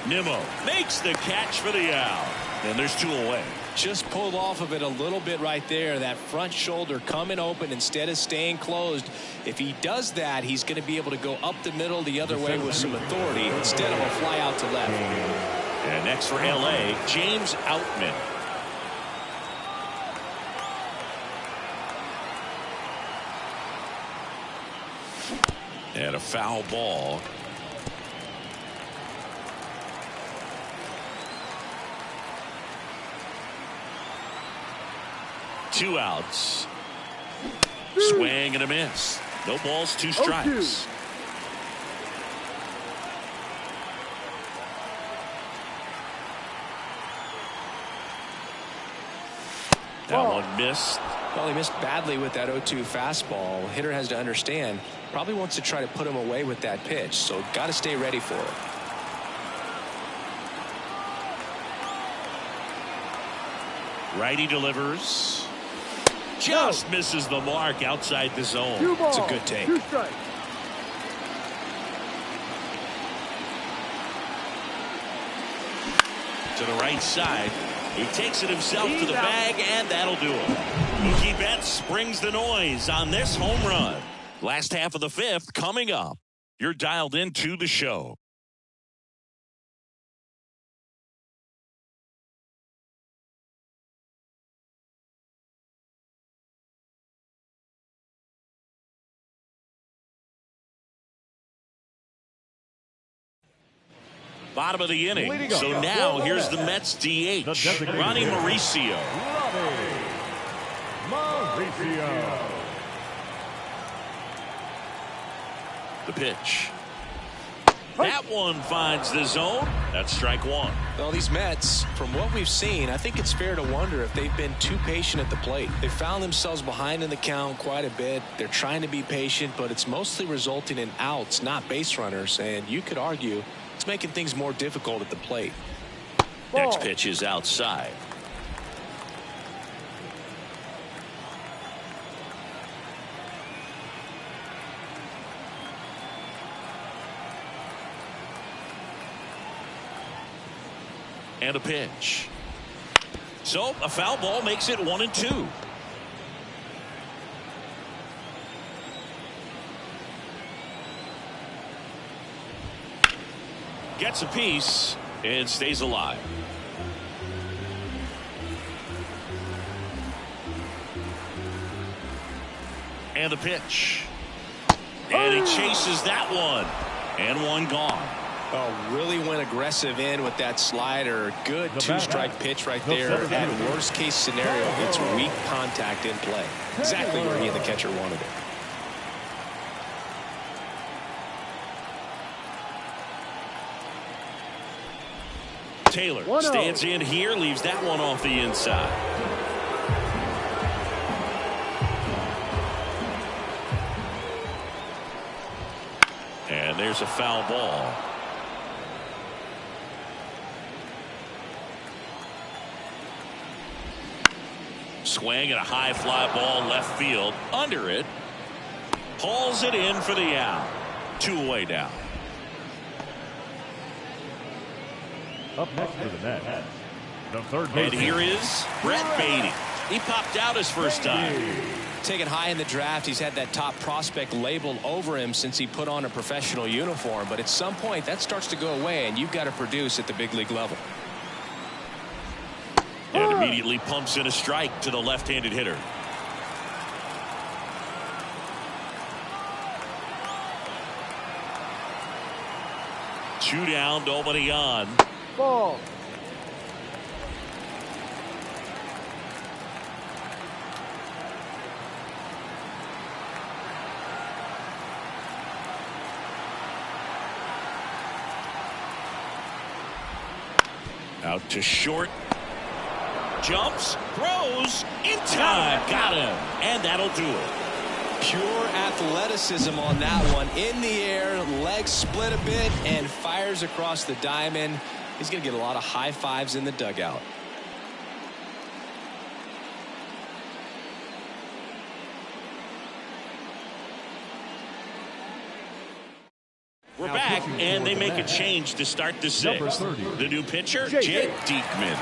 Nimmo makes the catch for the out. And there's two away. Just pulled off of it a little bit right there. That front shoulder coming open instead of staying closed. If he does that, he's going to be able to go up the middle the other way with some authority instead of a fly out to left. And next for LA, James Outman. And a foul ball. Two outs. Swing and a miss. No balls, two strikes. That one missed. Well, he missed badly with that 0-2 fastball. Hitter has to understand, probably wants to try to put him away with that pitch, so got to stay ready for it. Righty delivers. Just misses the mark outside the zone. It's a good take. 2 strikes. To the right side. He takes it himself to the bag, and that'll do it. Mookie Betts brings the noise on this home run. Last half of the fifth coming up. You're dialed into the show. Bottom of the inning. So now here's the Mets DH, Ronnie Mauricio. The pitch. That one finds the zone. That's strike one. Well, these Mets, from what we've seen, I think it's fair to wonder if they've been too patient at the plate. They found themselves behind in the count quite a bit. They're trying to be patient, but it's mostly resulting in outs, not base runners. And you could argue it's making things more difficult at the plate. Next pitch is outside. And a pitch. So a foul ball makes it 1-2. Gets a piece and stays alive. And a pitch. And he chases that one. And one gone. Oh, really went aggressive in with that slider. Good two-strike pitch right there. At worst case scenario, it's weak contact in play. Exactly where he and the catcher wanted it. Taylor stands in here, leaves that one off the inside. And there's a foul ball. Swing and a high fly ball left field. Under it. Hauls it in for the out. 2 away now. Up next for the Mets, the third baseman. And here is Brett Baty. He popped out his first time. Taken high in the draft, he's had that top prospect labeled over him since he put on a professional uniform. But at some point, that starts to go away, and you've got to produce at the big league level. And immediately pumps in a strike to the left-handed hitter. Two down, nobody on. Ball. Out to short. Jumps, throws, in time, got him, and that'll do it. Pure athleticism on that one. In the air, legs split a bit, and fires across the diamond. He's going to get a lot of high fives in the dugout. We're back, and they make a change to start the sixth. The new pitcher, Jake Diekman.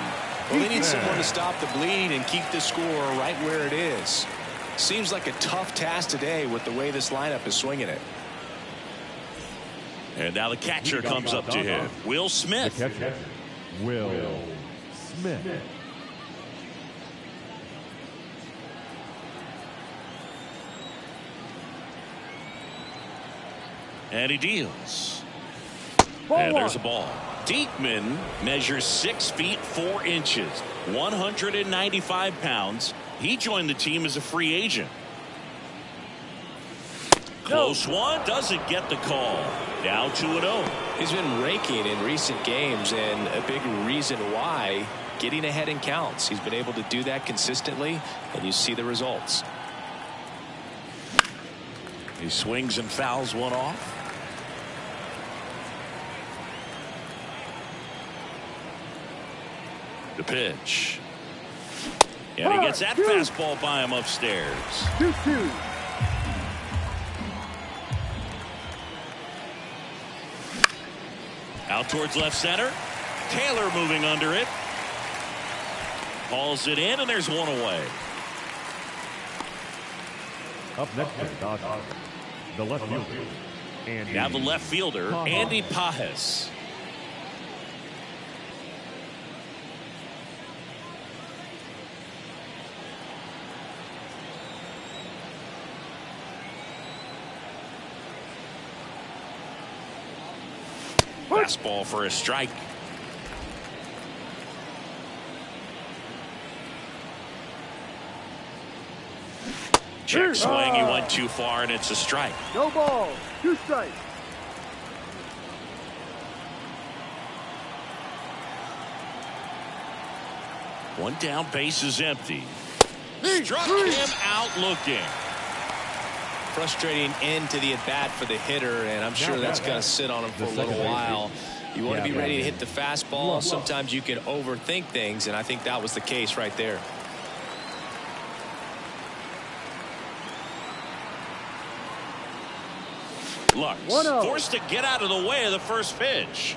Well, they need someone to stop the bleed and keep the score right where it is. Seems like a tough task today with the way this lineup is swinging it. And now the catcher comes up to him. Will Smith. Will Smith. And he deals. And there's a ball. Diekman measures 6 feet 4 inches, 195 pounds. He joined the team as a free agent. Close one, doesn't get the call. Now 2-0. He's been raking in recent games, and a big reason why, getting ahead in counts. He's been able to do that consistently, and you see the results. He swings and fouls one off. The pitch. And he gets that fastball by him upstairs. 2-2. Out towards left center. Taylor moving under it. Hauls it in, and there's one away. Up next for the Dodgers, the left fielder. Now the left fielder, Andy Pages. Fastball for a strike. Check swing. He went too far, and it's a strike. No ball. 2 strikes. One down, base is empty. Struck him out looking. Frustrating end to the at-bat for the hitter, and I'm sure that's going to sit on him for a little while. You want to be ready to hit the fastball. Sometimes you can overthink things, and I think that was the case right there. Lux forced to get out of the way of the first pitch.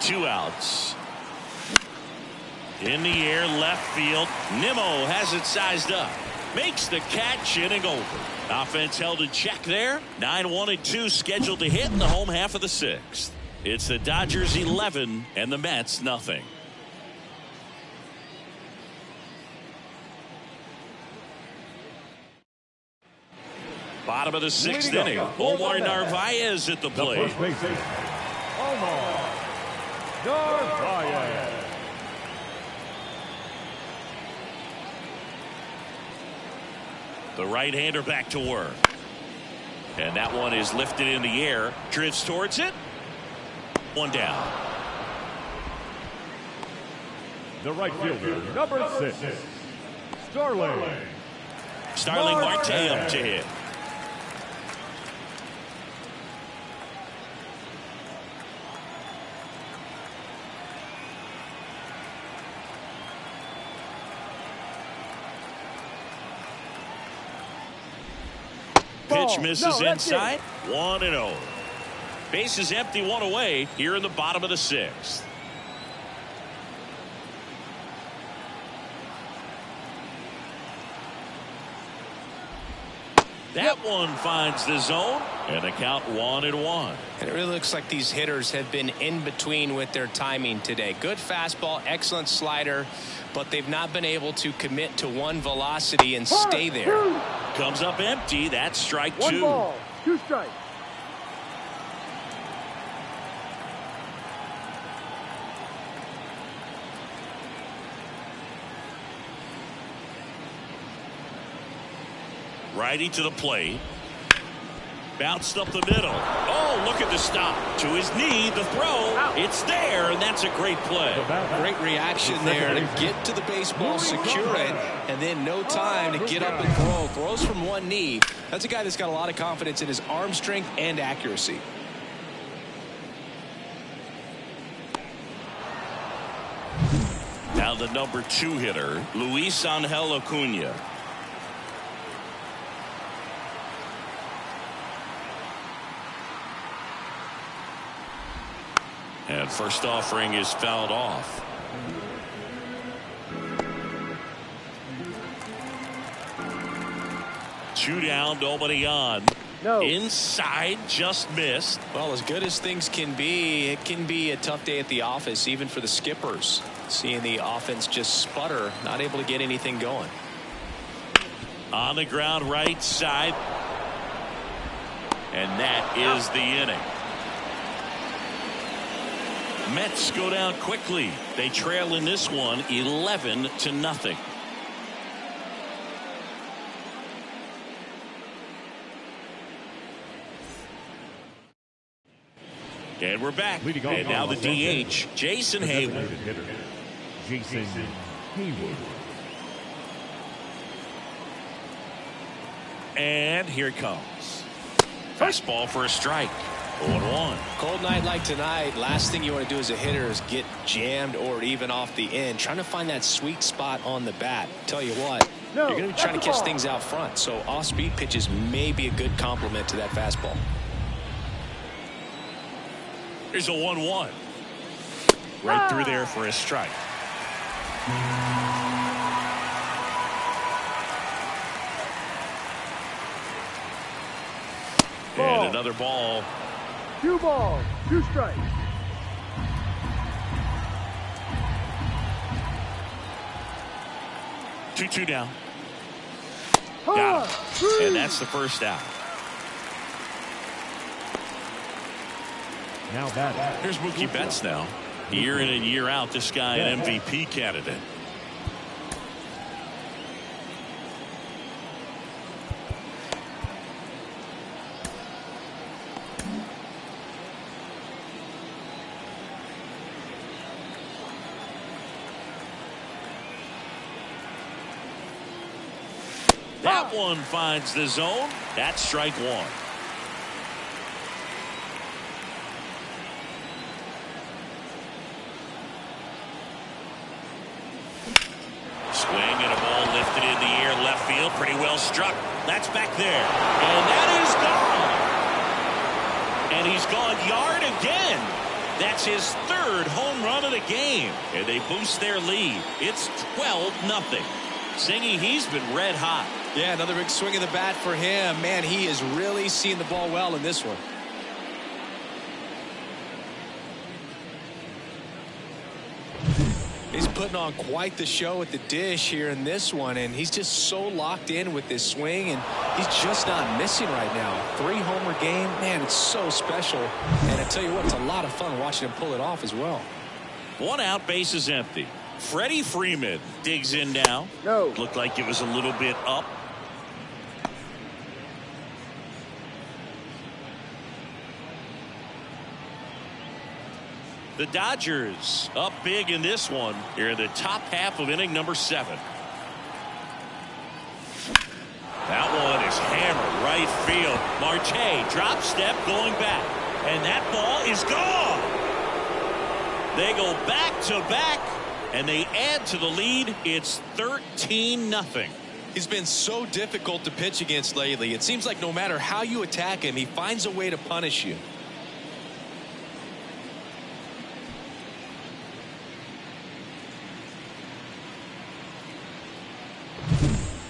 Two outs. In the air, left field. Nimmo has it sized up. Makes the catch, inning over. Offense held in check there. 9-1-2 scheduled to hit in the home half of the 6th. It's the Dodgers 11 and the Mets nothing. Bottom of the 6th inning. Omar Narvaez at the plate. Omar Narvaez. The right-hander back to work. And that one is lifted in the air. Drifts towards it. One down. The right fielder, number 6, Starling Marte up to hit. Pitch misses inside. 1-0. Base is empty, one away here in the bottom of the 6th. That one finds the zone, and the count 1-1. And it really looks like these hitters have been in between with their timing today. Good fastball, excellent slider, but they've not been able to commit to one velocity and stay there. Comes up empty. That's strike 2. 1 ball, 2 strikes. Righty to the plate. Bounced up the middle. Oh, look at the stop. To his knee, the throw. It's there, and that's a great play. Great reaction there to get to the baseball, secure it, and then no time to get up and throw. Throws from one knee. That's a guy that's got a lot of confidence in his arm strength and accuracy. Now the number 2 hitter, Luis Angel Acuna. And first offering is fouled off. Two down, nobody on. No. Inside, just missed. Well, as good as things can be, it can be a tough day at the office, even for the skippers. Seeing the offense just sputter, not able to get anything going. On the ground, right side. And that is the inning. Mets go down quickly. They trail in this one 11-0. And we're back. And now the DH, Jason Heyward. Jason Heyward. And here it comes. Fastball for a strike. 0-1. Cold night like tonight, last thing you want to do as a hitter is get jammed or even off the end. Trying to find that sweet spot on the bat. Tell you what, you're going to be trying to catch things out front. So off-speed pitches may be a good complement to that fastball. Here's a 1-1. Right through there for a strike. And another ball. 2 balls, 2 strikes. 2-2 now. Come Got on. him. And that's the first out. Now batting. Here's Mookie Betts now. Year in and year out, this guy an MVP candidate. That one finds the zone. That's strike one. Swing and a ball lifted in the air, left field, pretty well struck. That's back there. And that is gone. And he's gone yard again. That's his third home run of the game. And they boost their lead. It's 12-0. Singy, he's been red hot. Yeah, another big swing of the bat for him. Man, he is really seeing the ball well in this one. He's putting on quite the show at the dish here in this one, and he's just so locked in with this swing, and he's just not missing right now. 3-homer game, man, it's so special. And I tell you what, it's a lot of fun watching him pull it off as well. One out, base is empty. Freddie Freeman digs in now. No. Looked like it was a little bit up. The Dodgers up big in this one. Here in the top half of inning number 7. That one is hammered right field. Marte drop step going back. And that ball is gone. They go back to back. And they add to the lead. It's 13-0. He's been so difficult to pitch against lately. It seems like no matter how you attack him, he finds a way to punish you.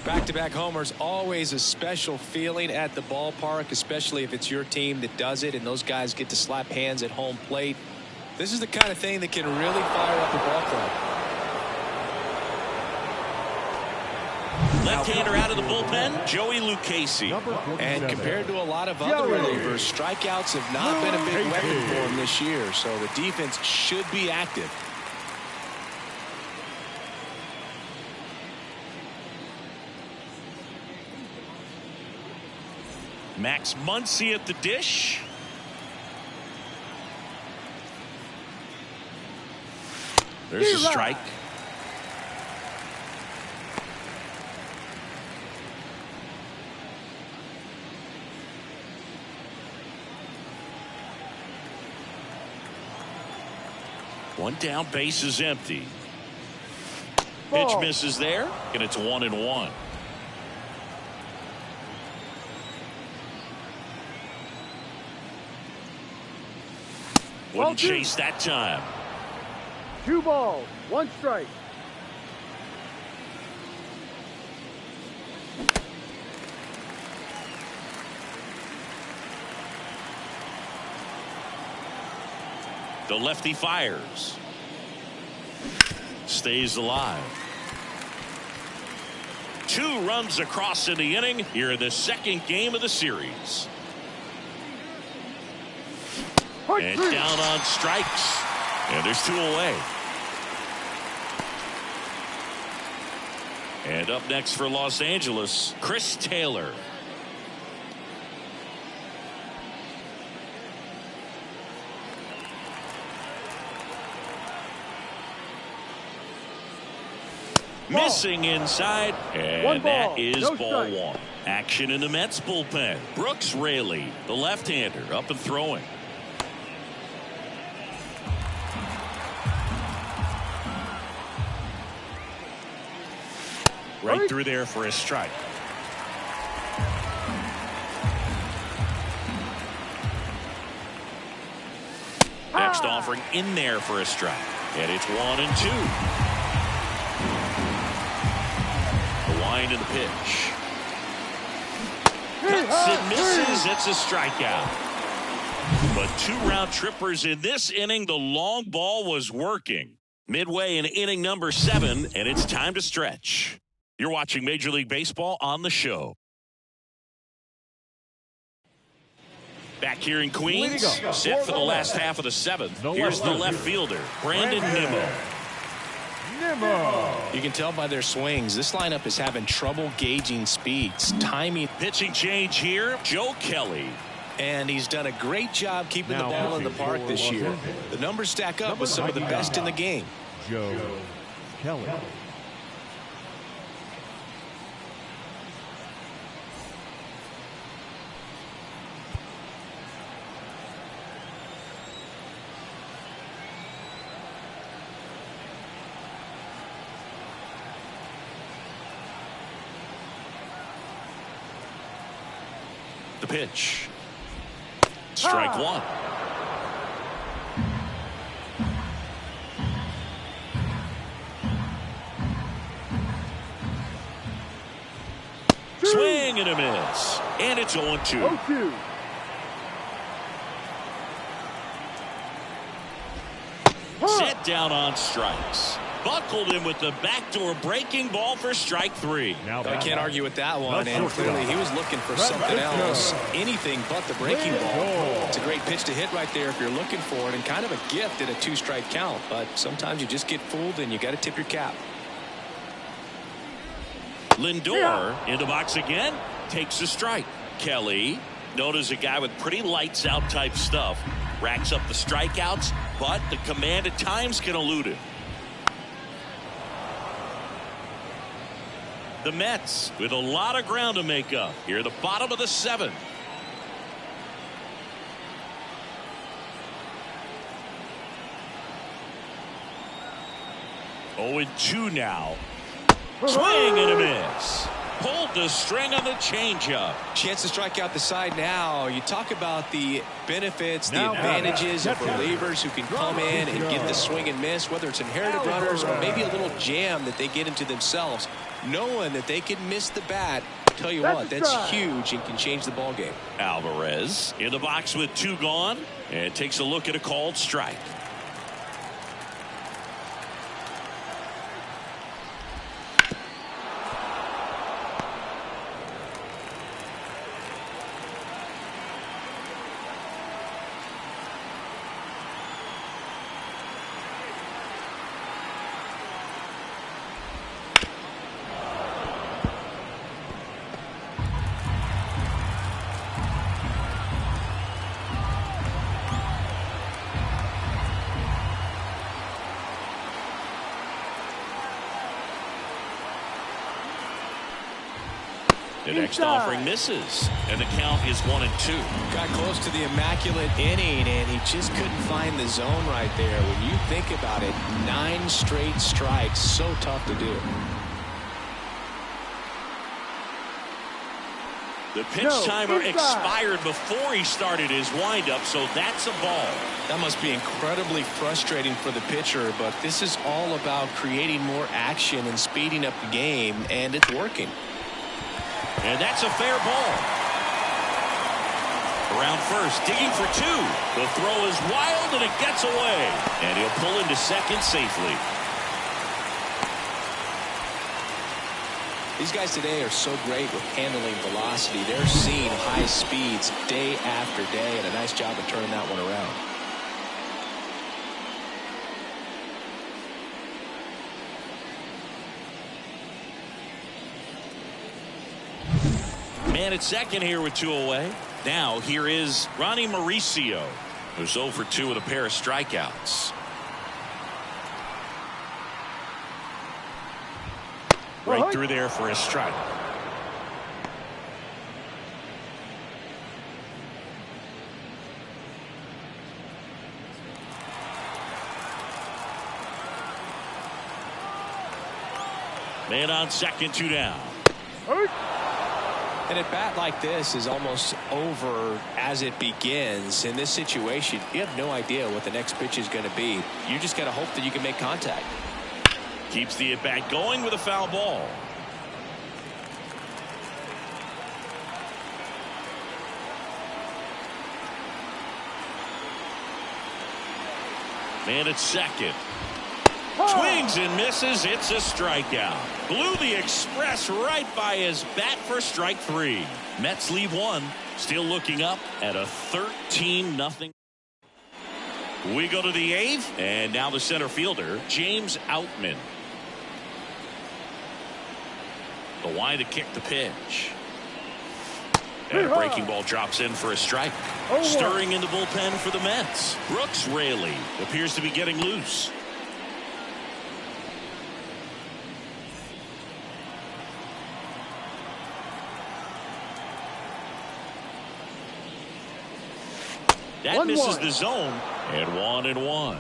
Back-to-back homers, always a special feeling at the ballpark, especially if it's your team that does it and those guys get to slap hands at home plate. This is the kind of thing that can really fire up a ball club. Left-hander out of the bullpen, Joey Lucchesi. And compared to a lot of other relievers, strikeouts have not been a big weapon for him this year, so the defense should be active. Max Muncy at the dish. There's a strike. One down, base is empty. Pitch misses there, and it's 1-1. Wouldn't chase that time. 2 balls, 1 strike. The lefty fires. Stays alive. 2 runs across in the inning here in the second game of the series. And down on strikes. And there's 2 away. And up next for Los Angeles, Chris Taylor. Missing inside, and that is ball 1. Action in the Mets bullpen. Brooks Raley, the left-hander, up and throwing. Right through there for a strike. Next offering in there for a strike. And it's 1-2. The wind of the pitch. Cuts and misses. It's a strikeout. But 2 round trippers in this inning. The long ball was working. Midway in inning number 7, and it's time to stretch. You're watching Major League Baseball on the show. Back here in Queens, set for the last half of the seventh. Here's the left fielder, Brandon Nimmo. You can tell by their swings, this lineup is having trouble gauging speeds, timing. Pitching change here, Joe Kelly. And he's done a great job keeping the ball in the park this year. The numbers stack up with some of the best in the game. Joe Kelly. The pitch. Strike one. Swing and a miss. And it's 0-2. 0-2. Set down on strikes. Buckled him with the backdoor breaking ball for strike three. I can't argue with that one, and clearly he was looking for something else, anything but the breaking ball. It's a great pitch to hit right there if you're looking for it, and kind of a gift at a two-strike count, but sometimes you just get fooled and you got to tip your cap. Lindor into box again, takes a strike. Kelly, known as a guy with pretty lights out type stuff, racks up the strikeouts, but the command at times can elude him. The Mets with a lot of ground to make up here at the bottom of the seventh. Oh, 0-2 now. Swing and a miss. Pulled the string on the changeup. Chance to strike out the side now. You talk about the benefits, the advantages of relievers who can come in and get the swing and miss, whether it's inherited runners or maybe a little jam that they get into themselves. Knowing that they can miss the bat, tell you what, that's huge and can change the ball game. Alvarez in the box with 2 gone and takes a look at a called strike. The next offering misses, and the count is 1-2. Got close to the immaculate inning, and he just couldn't find the zone right there. When you think about it, 9 straight strikes, so tough to do. The pitch timer expired before he started his windup, so that's a ball. That must be incredibly frustrating for the pitcher, but this is all about creating more action and speeding up the game, and it's working. And that's a fair ball. Around first, digging for 2. The throw is wild, and it gets away. And he'll pull into second safely. These guys today are so great with handling velocity. They're seeing high speeds day after day, and a nice job of turning that one around. Man at second here with 2 away. Now here is Ronnie Mauricio, who's 0 for 2 with a pair of strikeouts. Right through there for a strike. Man on second, 2 down. And at bat like this is almost over as it begins. In this situation, you have no idea what the next pitch is going to be. You just got to hope that you can make contact. Keeps the at-bat going with a foul ball. Man at second. Swings and misses. It's a strikeout. Blew the express right by his bat for strike 3. Mets leave 1. Still looking up at a 13-0. We go to the 8th, and now the center fielder, James Outman. The line to kick the pitch. And a breaking ball drops in for a strike. Stirring in the bullpen for the Mets. Brooks Raley appears to be getting loose. That misses the zone. And 1-1.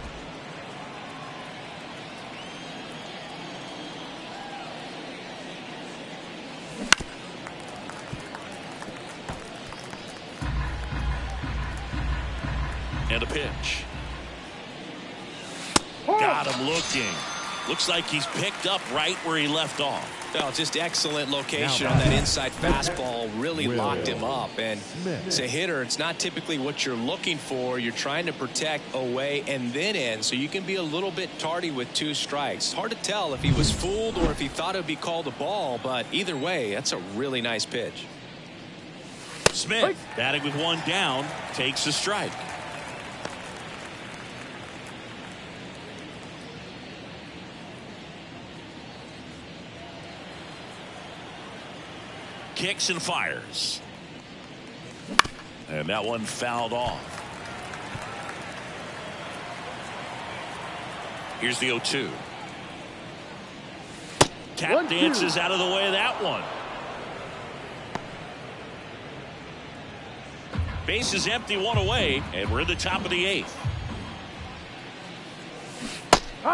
And a pitch. Got him looking. Looks like he's picked up right where he left off. Oh, just excellent location on that inside fastball. Really locked him up. And as a hitter, it's not typically what you're looking for. You're trying to protect away and then in, so you can be a little bit tardy with 2 strikes. Hard to tell if he was fooled or if he thought it would be called a ball, but either way, that's a really nice pitch. Smith, batting with 1 down, takes a strike. Kicks and fires. And that one fouled off. Here's the 0-2. Tap dances out of the way of that one. Base is empty, 1 away, and we're in the top of the 8th.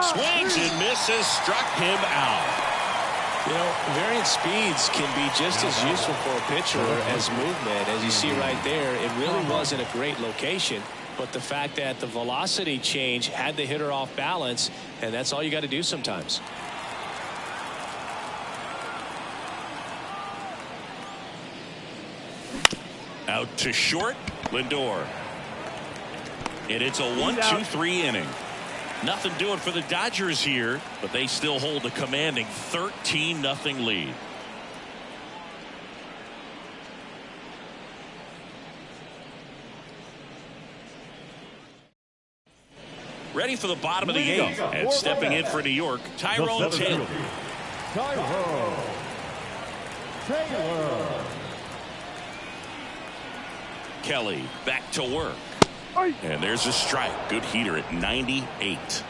Swings and misses, struck him out. You know, variant speeds can be just as useful for a pitcher as movement. As you see right there, it really wasn't a great location, but the fact that the velocity change had the hitter off balance, and that's all you got to do sometimes. Out to short, Lindor. And it's a 1-2-3 inning. Nothing doing for the Dodgers here, but they still hold a commanding 13-0 lead. Ready for the bottom of the 8th, and stepping in for New York, Tyrone Taylor. Kelly back to work. And there's a strike. Good heater at 98.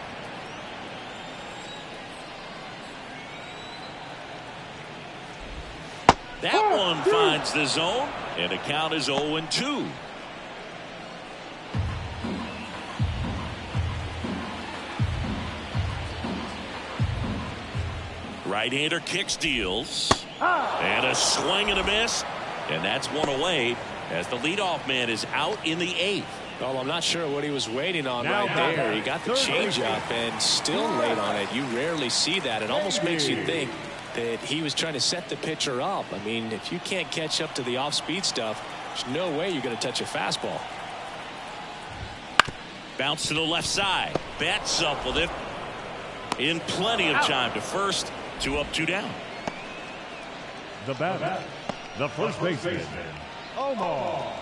That one finds the zone, and the count is 0-2. Right-hander kicks, deals. And a swing and a miss. And that's 1 away as the leadoff man is out in the 8th. Well, I'm not sure what he was waiting on right there. He got the changeup and still late on it. You rarely see that. It almost makes you think that he was trying to set the pitcher up. I mean, if you can't catch up to the off-speed stuff, there's no way you're going to touch a fastball. Bounce to the left side. Bats up with it. In plenty of time to first. 2 up, 2 down. The batter, the first baseman, Omar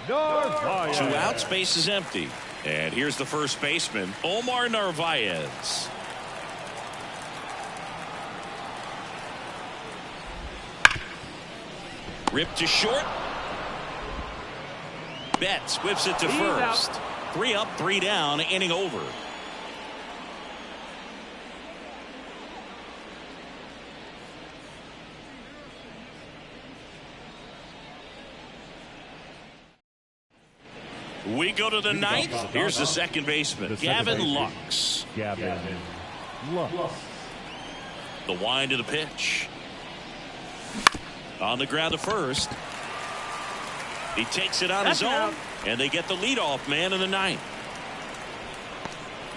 Narvaez. 2 outs, base is empty. And here's the first baseman, Omar Narvaez. Ripped to short. Betts whips it to first. 3 up, 3 down, inning over. We go to the 9th. Here's the second baseman, Gavin Lux. Gavin Lux. The wind of the pitch. On the ground to first. He takes it on his own, and they get the leadoff man in the 9th.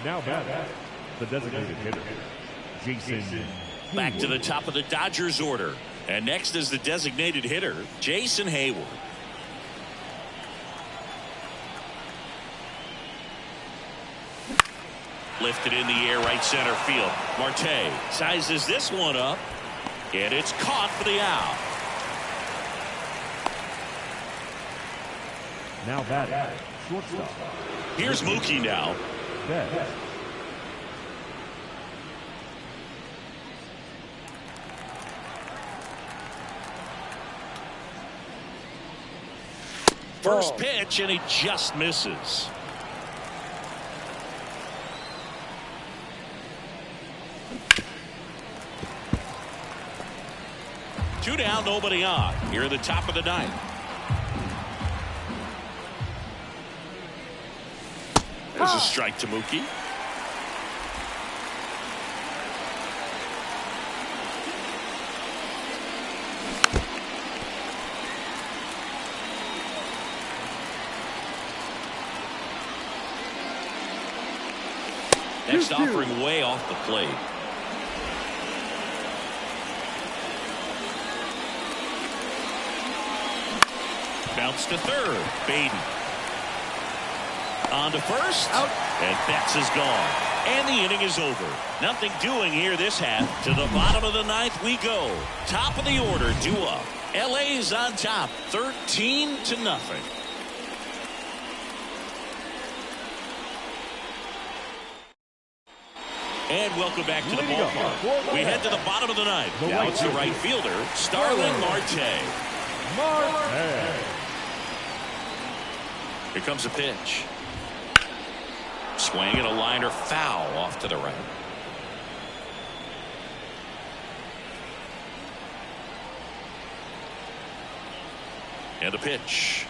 Now batting, the designated hitter, Jason. Back to the top of the Dodgers order. And next is the designated hitter, Jason Heyward. Lifted in the air, right center field. Marte sizes this one up, and it's caught for the out. Now batting, shortstop. Here's Mookie now. Betts. First pitch, and he just misses. Two down, nobody on. Here at the top of the ninth. There's a strike to Mookie. Next offering way off the plate. Bounce to third. Baden. On to first. Out. And Betts is gone. And the inning is over. Nothing doing here this half. To the bottom of the ninth we go. Top of the order, due up. LA's on top, 13-0. And welcome back to the ballpark. We head to the bottom of the ninth. Now it's the right fielder, Starling Marte. Here comes a pitch. Swing and a liner foul off to the right. And a pitch.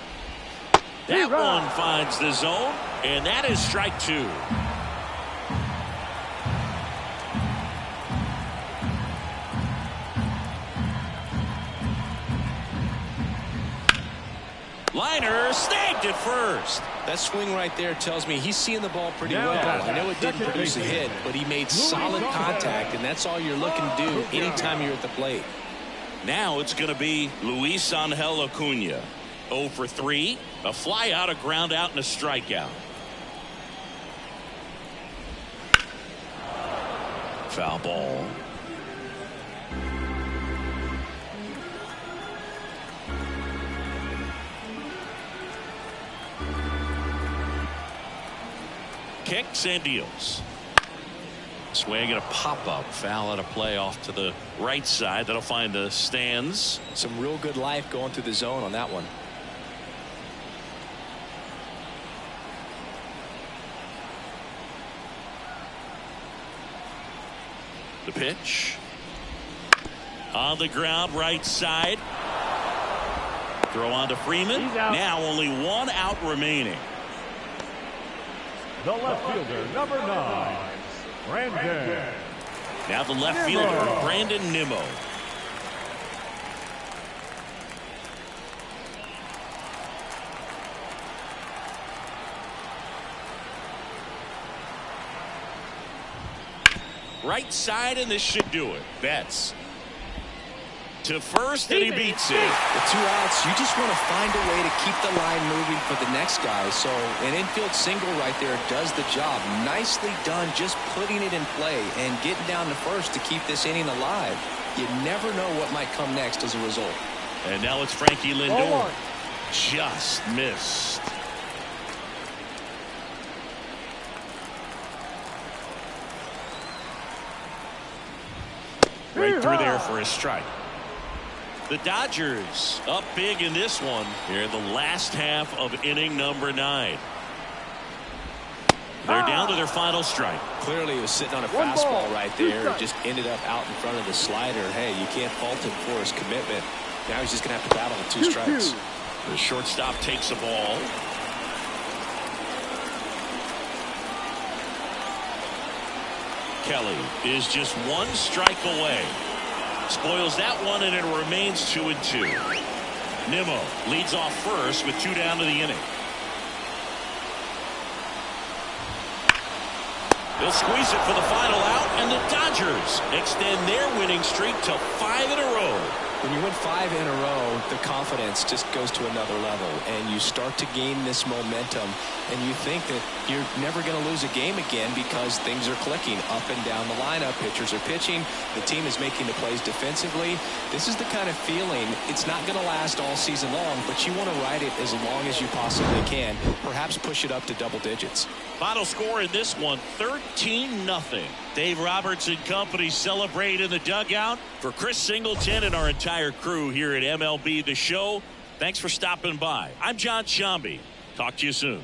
That one finds the zone, and that is strike two. Liner snagged at first. That swing right there tells me he's seeing the ball pretty well. I know it didn't produce a hit, but he made solid contact, and that's all you're looking to do anytime you're at the plate. Now it's going to be Luis Angel Acuna. 0 for 3. A fly out, a ground out, and a strikeout. Foul ball. Kicks and deals. Swing and a pop-up. Foul out of play off to the right side. That'll find the stands. Some real good life going through the zone on that one. The pitch. On the ground, right side. Throw on to Freeman. Now only one out remaining. The left fielder, number 9, Brandon. Now the left fielder, Brandon Nimmo. Right side, and this should do it. Betts to first, and he beats it. With 2 outs, you just want to find a way to keep the line moving for the next guy. So an infield single right there does the job. Nicely done, just putting it in play and getting down to first to keep this inning alive. You never know what might come next as a result. And now it's Frankie Lindor. Just missed. Right through there for a strike. The Dodgers up big in this one here in the last half of inning number 9. They're down to their final strike. Clearly he was sitting on a fastball right there. It just ended up out in front of the slider. Hey, you can't fault him for his commitment. Now he's just going to have to battle with 2 strikes. The shortstop takes a ball. Kelly is just 1 strike away. Spoils that one, and it remains 2-2. Nimmo leads off first with 2 down to the inning. They'll squeeze it for the final out, and the Dodgers extend their winning streak to 5 in a row. When you win 5 in a row, the confidence just goes to another level, and you start to gain this momentum, and you think that you're never going to lose a game again because things are clicking up and down the lineup. Pitchers are pitching. The team is making the plays defensively. This is the kind of feeling, it's not going to last all season long, but you want to ride it as long as you possibly can. Perhaps push it up to double digits. Final score in this one, 13-0. Dave Roberts and company celebrate in the dugout. For Chris Singleton and our entire crew here at MLB The Show, thanks for stopping by. I'm John Sciambi. Talk to you soon.